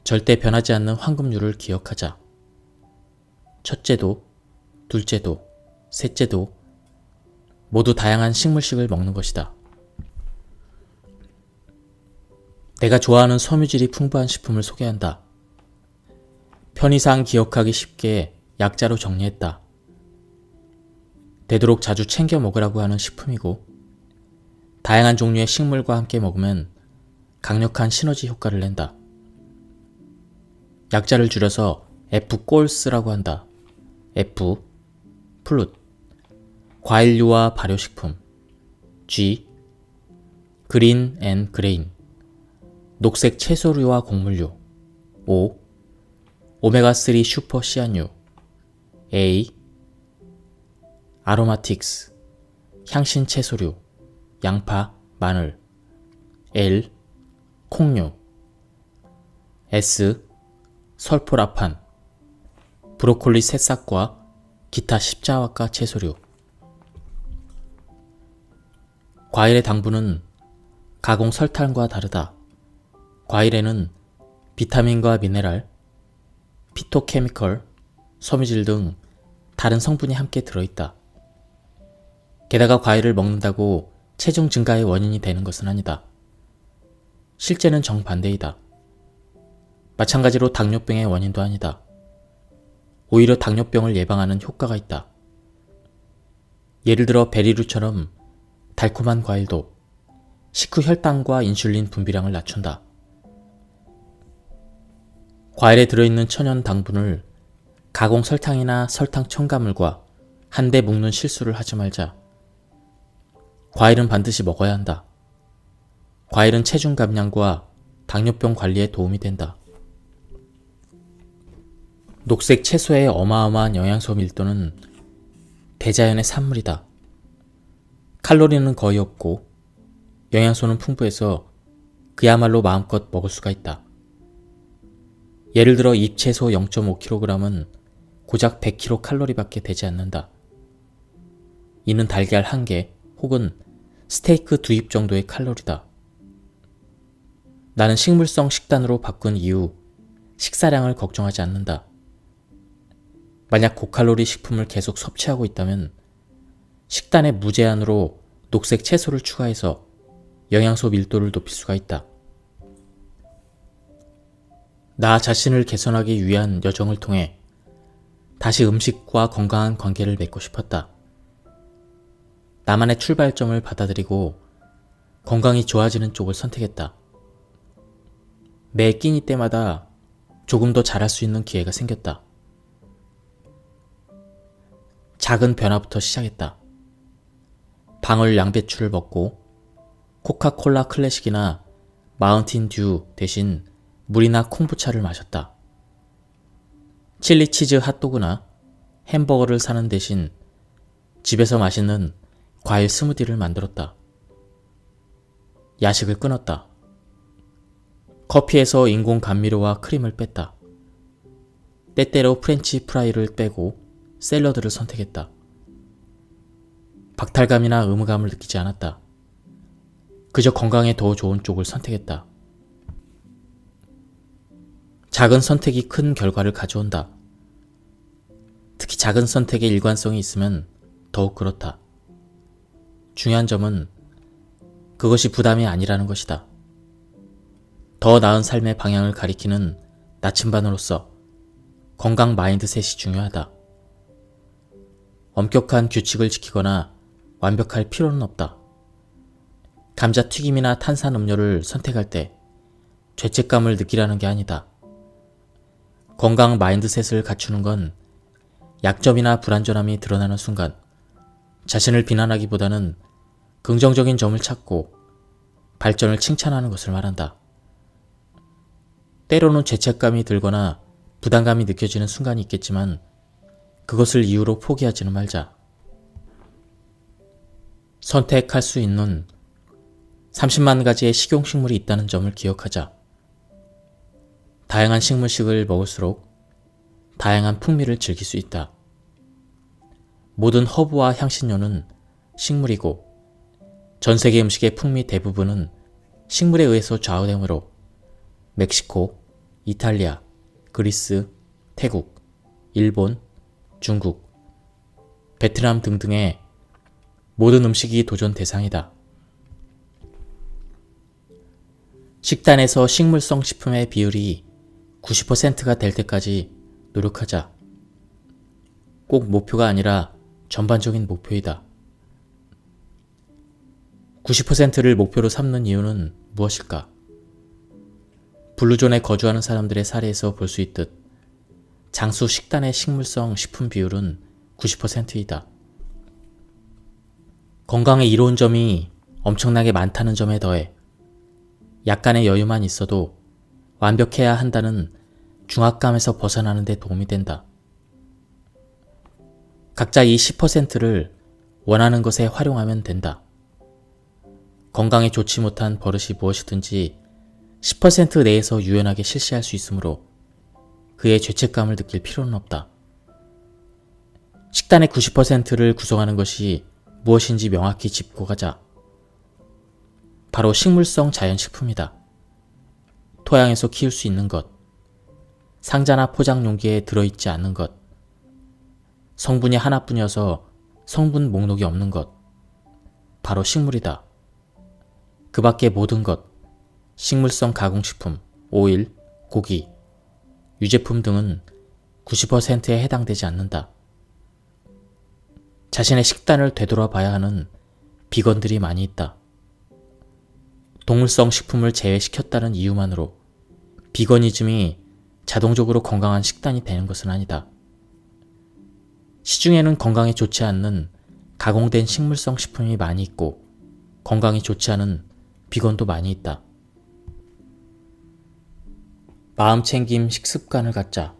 절대 변하지 않는 황금률을 기억하자. 첫째도, 둘째도, 셋째도 모두 다양한 식물식을 먹는 것이다. 내가 좋아하는 섬유질이 풍부한 식품을 소개한다. 편의상 기억하기 쉽게 약자로 정리했다. 되도록 자주 챙겨 먹으라고 하는 식품이고 다양한 종류의 식물과 함께 먹으면 강력한 시너지 효과를 낸다. 약자를 줄여서 F꼴스라고 한다. F, 플룻, 과일류와 발효식품, G, 그린 앤 그레인, 녹색 채소류와 곡물류, O, 오메가3 슈퍼 시안류, A, 아로마틱스, 향신 채소류, 양파, 마늘, L, 콩류, S. 설포라판, 브로콜리 새싹과 기타 십자화과 채소류. 과일의 당분은 가공 설탕과 다르다. 과일에는 비타민과 미네랄, 피토케미컬, 섬유질 등 다른 성분이 함께 들어있다. 게다가 과일을 먹는다고 체중 증가의 원인이 되는 것은 아니다. 실제는 정반대이다. 마찬가지로 당뇨병의 원인도 아니다. 오히려 당뇨병을 예방하는 효과가 있다. 예를 들어 베리류처럼 달콤한 과일도 식후 혈당과 인슐린 분비량을 낮춘다. 과일에 들어있는 천연 당분을 가공 설탕이나 설탕 첨가물과 한데 묶는 실수를 하지 말자. 과일은 반드시 먹어야 한다. 과일은 체중 감량과 당뇨병 관리에 도움이 된다. 녹색 채소의 어마어마한 영양소 밀도는 대자연의 산물이다. 칼로리는 거의 없고 영양소는 풍부해서 그야말로 마음껏 먹을 수가 있다. 예를 들어 잎채소 0.5kg은 고작 100kcal 밖에 되지 않는다. 이는 달걀 1개 혹은 스테이크 2입 정도의 칼로리다. 나는 식물성 식단으로 바꾼 이후 식사량을 걱정하지 않는다. 만약 고칼로리 식품을 계속 섭취하고 있다면 식단에 무제한으로 녹색 채소를 추가해서 영양소 밀도를 높일 수가 있다. 나 자신을 개선하기 위한 여정을 통해 다시 음식과 건강한 관계를 맺고 싶었다. 나만의 출발점을 받아들이고 건강이 좋아지는 쪽을 선택했다. 매 끼니 때마다 조금 더 잘할 수 있는 기회가 생겼다. 작은 변화부터 시작했다. 방울 양배추를 먹고 코카콜라 클래식이나 마운틴 듀 대신 물이나 콩부차를 마셨다. 칠리치즈 핫도그나 햄버거를 사는 대신 집에서 맛있는 과일 스무디를 만들었다. 야식을 끊었다. 커피에서 인공 감미료와 크림을 뺐다. 때때로 프렌치 프라이를 빼고 샐러드를 선택했다. 박탈감이나 의무감을 느끼지 않았다. 그저 건강에 더 좋은 쪽을 선택했다. 작은 선택이 큰 결과를 가져온다. 특히 작은 선택에 일관성이 있으면 더욱 그렇다. 중요한 점은 그것이 부담이 아니라는 것이다. 더 나은 삶의 방향을 가리키는 나침반으로서 건강 마인드셋이 중요하다. 엄격한 규칙을 지키거나 완벽할 필요는 없다. 감자튀김이나 탄산음료를 선택할 때 죄책감을 느끼라는 게 아니다. 건강 마인드셋을 갖추는 건 약점이나 불완전함이 드러나는 순간 자신을 비난하기보다는 긍정적인 점을 찾고 발전을 칭찬하는 것을 말한다. 때로는 죄책감이 들거나 부담감이 느껴지는 순간이 있겠지만 그것을 이유로 포기하지는 말자. 선택할 수 있는 30만 가지의 식용식물이 있다는 점을 기억하자. 다양한 식물식을 먹을수록 다양한 풍미를 즐길 수 있다. 모든 허브와 향신료는 식물이고 전 세계 음식의 풍미 대부분은 식물에 의해서 좌우되므로 멕시코, 이탈리아, 그리스, 태국, 일본, 중국, 베트남 등등의 모든 음식이 도전 대상이다. 식단에서 식물성 식품의 비율이 90%가 될 때까지 노력하자. 꼭 목표가 아니라 전반적인 목표이다. 90%를 목표로 삼는 이유는 무엇일까? 블루존에 거주하는 사람들의 사례에서 볼 수 있듯 장수 식단의 식물성 식품 비율은 90%이다. 건강에 이로운 점이 엄청나게 많다는 점에 더해 약간의 여유만 있어도 완벽해야 한다는 중압감에서 벗어나는 데 도움이 된다. 각자 이 10%를 원하는 것에 활용하면 된다. 건강에 좋지 못한 버릇이 무엇이든지 10% 내에서 유연하게 실시할 수 있으므로 그의 죄책감을 느낄 필요는 없다. 식단의 90%를 구성하는 것이 무엇인지 명확히 짚고 가자. 바로 식물성 자연식품이다. 토양에서 키울 수 있는 것, 상자나 포장 용기에 들어있지 않는 것, 성분이 하나뿐이어서 성분 목록이 없는 것, 바로 식물이다. 그 밖의 모든 것, 식물성 가공식품, 오일, 고기, 유제품 등은 90%에 해당되지 않는다. 자신의 식단을 되돌아봐야 하는 비건들이 많이 있다. 동물성 식품을 제외시켰다는 이유만으로 비거니즘이 자동적으로 건강한 식단이 되는 것은 아니다. 시중에는 건강에 좋지 않는 가공된 식물성 식품이 많이 있고 건강에 좋지 않은 비건도 많이 있다. 마음챙김 식습관을 갖자.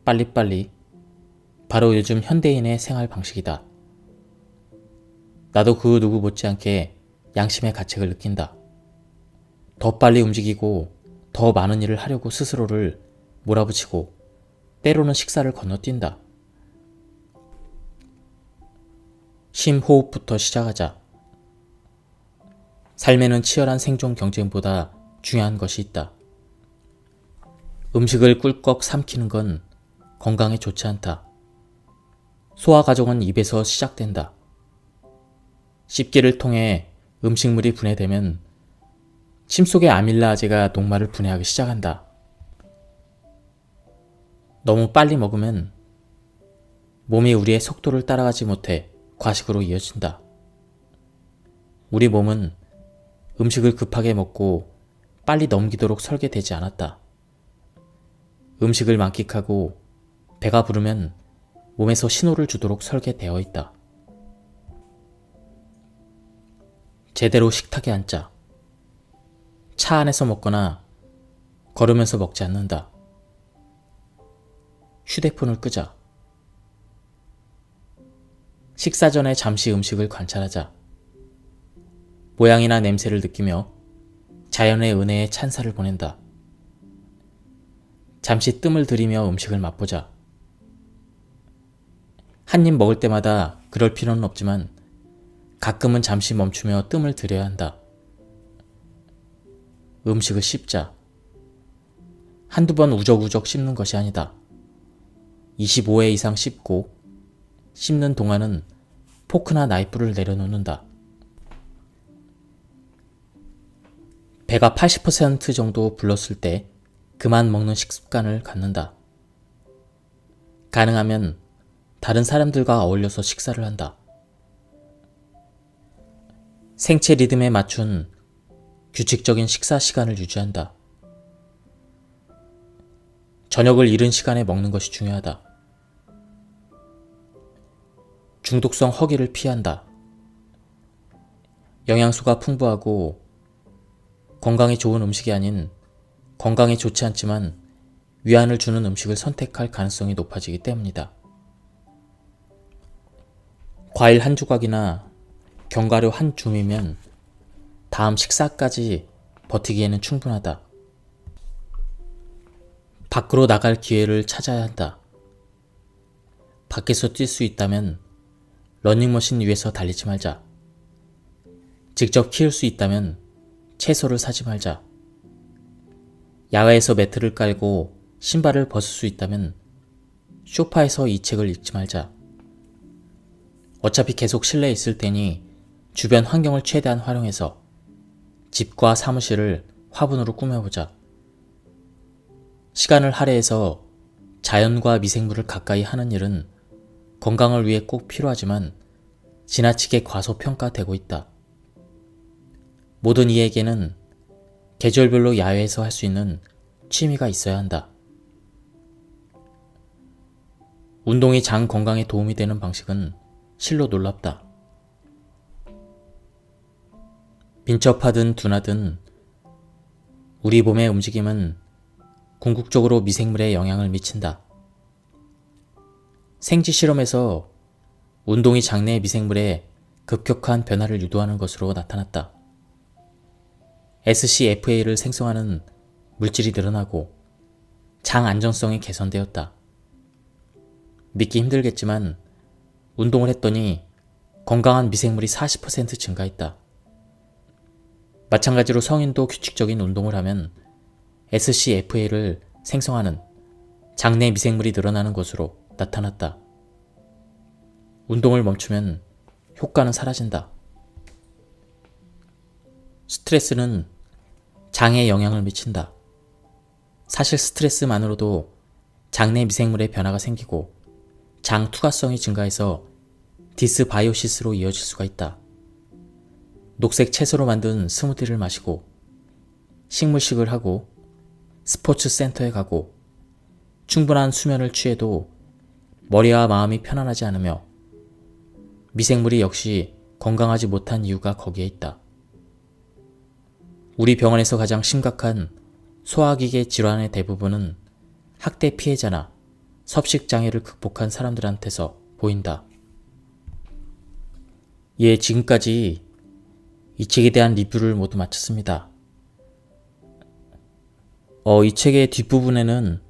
빨리빨리. 바로 요즘 현대인의 생활 방식이다. 나도 그 누구 못지않게 양심의 가책을 느낀다. 더 빨리 움직이고 더 많은 일을 하려고 스스로를 몰아붙이고 때로는 식사를 건너뛴다. 심호흡부터 시작하자. 삶에는 치열한 생존 경쟁보다 중요한 것이 있다. 음식을 꿀꺽 삼키는 건 건강에 좋지 않다. 소화 과정은 입에서 시작된다. 씹기를 통해 음식물이 분해되면 침 속의 아밀라아제가 녹말을 분해하기 시작한다. 너무 빨리 먹으면 몸이 우리의 속도를 따라가지 못해 과식으로 이어진다. 우리 몸은 음식을 급하게 먹고 빨리 넘기도록 설계되지 않았다. 음식을 만끽하고 배가 부르면 몸에서 신호를 주도록 설계되어 있다. 제대로 식탁에 앉자. 차 안에서 먹거나 걸으면서 먹지 않는다. 휴대폰을 끄자. 식사 전에 잠시 음식을 관찰하자. 모양이나 냄새를 느끼며 자연의 은혜에 찬사를 보낸다. 잠시 뜸을 들이며 음식을 맛보자. 한 입 먹을 때마다 그럴 필요는 없지만 가끔은 잠시 멈추며 뜸을 들여야 한다. 음식을 씹자. 한두 번 우적우적 씹는 것이 아니다. 25회 이상 씹고 씹는 동안은 포크나 나이프를 내려놓는다. 배가 80% 정도 불렀을 때 그만 먹는 식습관을 갖는다. 가능하면 다른 사람들과 어울려서 식사를 한다. 생체 리듬에 맞춘 규칙적인 식사 시간을 유지한다. 저녁을 이른 시간에 먹는 것이 중요하다. 중독성 허기를 피한다. 영양소가 풍부하고 건강에 좋은 음식이 아닌 건강에 좋지 않지만 위안을 주는 음식을 선택할 가능성이 높아지기 때문이다. 과일 한 조각이나 견과류 한 줌이면 다음 식사까지 버티기에는 충분하다. 밖으로 나갈 기회를 찾아야 한다. 밖에서 뛸 수 있다면 러닝머신 위에서 달리지 말자. 직접 키울 수 있다면 채소를 사지 말자. 야외에서 매트를 깔고 신발을 벗을 수 있다면 소파에서 이 책을 읽지 말자. 어차피 계속 실내에 있을 테니 주변 환경을 최대한 활용해서 집과 사무실을 화분으로 꾸며보자. 시간을 할애해서 자연과 미생물을 가까이 하는 일은 건강을 위해 꼭 필요하지만 지나치게 과소평가되고 있다. 모든 이에게는 계절별로 야외에서 할 수 있는 취미가 있어야 한다. 운동이 장 건강에 도움이 되는 방식은 실로 놀랍다. 민첩하든 둔하든 우리 몸의 움직임은 궁극적으로 미생물에 영향을 미친다. 생쥐 실험에서 운동이 장내 미생물에 급격한 변화를 유도하는 것으로 나타났다. SCFA를 생성하는 물질이 늘어나고 장 안정성이 개선되었다. 믿기 힘들겠지만 운동을 했더니 건강한 미생물이 40% 증가했다. 마찬가지로 성인도 규칙적인 운동을 하면 SCFA를 생성하는 장내 미생물이 늘어나는 것으로 나타났다. 운동을 멈추면 효과는 사라진다. 스트레스는 장에 영향을 미친다. 사실 스트레스만으로도 장내 미생물의 변화가 생기고 장 투과성이 증가해서 디스바이오시스로 이어질 수가 있다. 녹색 채소로 만든 스무디를 마시고 식물식을 하고 스포츠 센터에 가고 충분한 수면을 취해도 머리와 마음이 편안하지 않으며 미생물이 역시 건강하지 못한 이유가 거기에 있다. 우리 병원에서 가장 심각한 소화기계 질환의 대부분은 학대 피해자나 섭식장애를 극복한 사람들한테서 보인다. 예, 지금까지 이 책에 대한 리뷰를 모두 마쳤습니다. 이 책의 뒷부분에는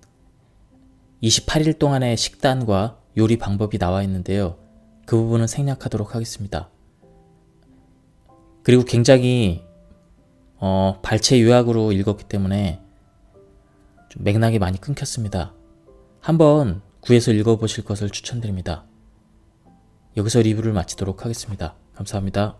28일 동안의 식단과 요리 방법이 나와 있는데요. 그 부분은 생략하도록 하겠습니다. 그리고 굉장히 발췌 요약으로 읽었기 때문에 좀 맥락이 많이 끊겼습니다. 한번 구해서 읽어보실 것을 추천드립니다. 여기서 리뷰를 마치도록 하겠습니다. 감사합니다.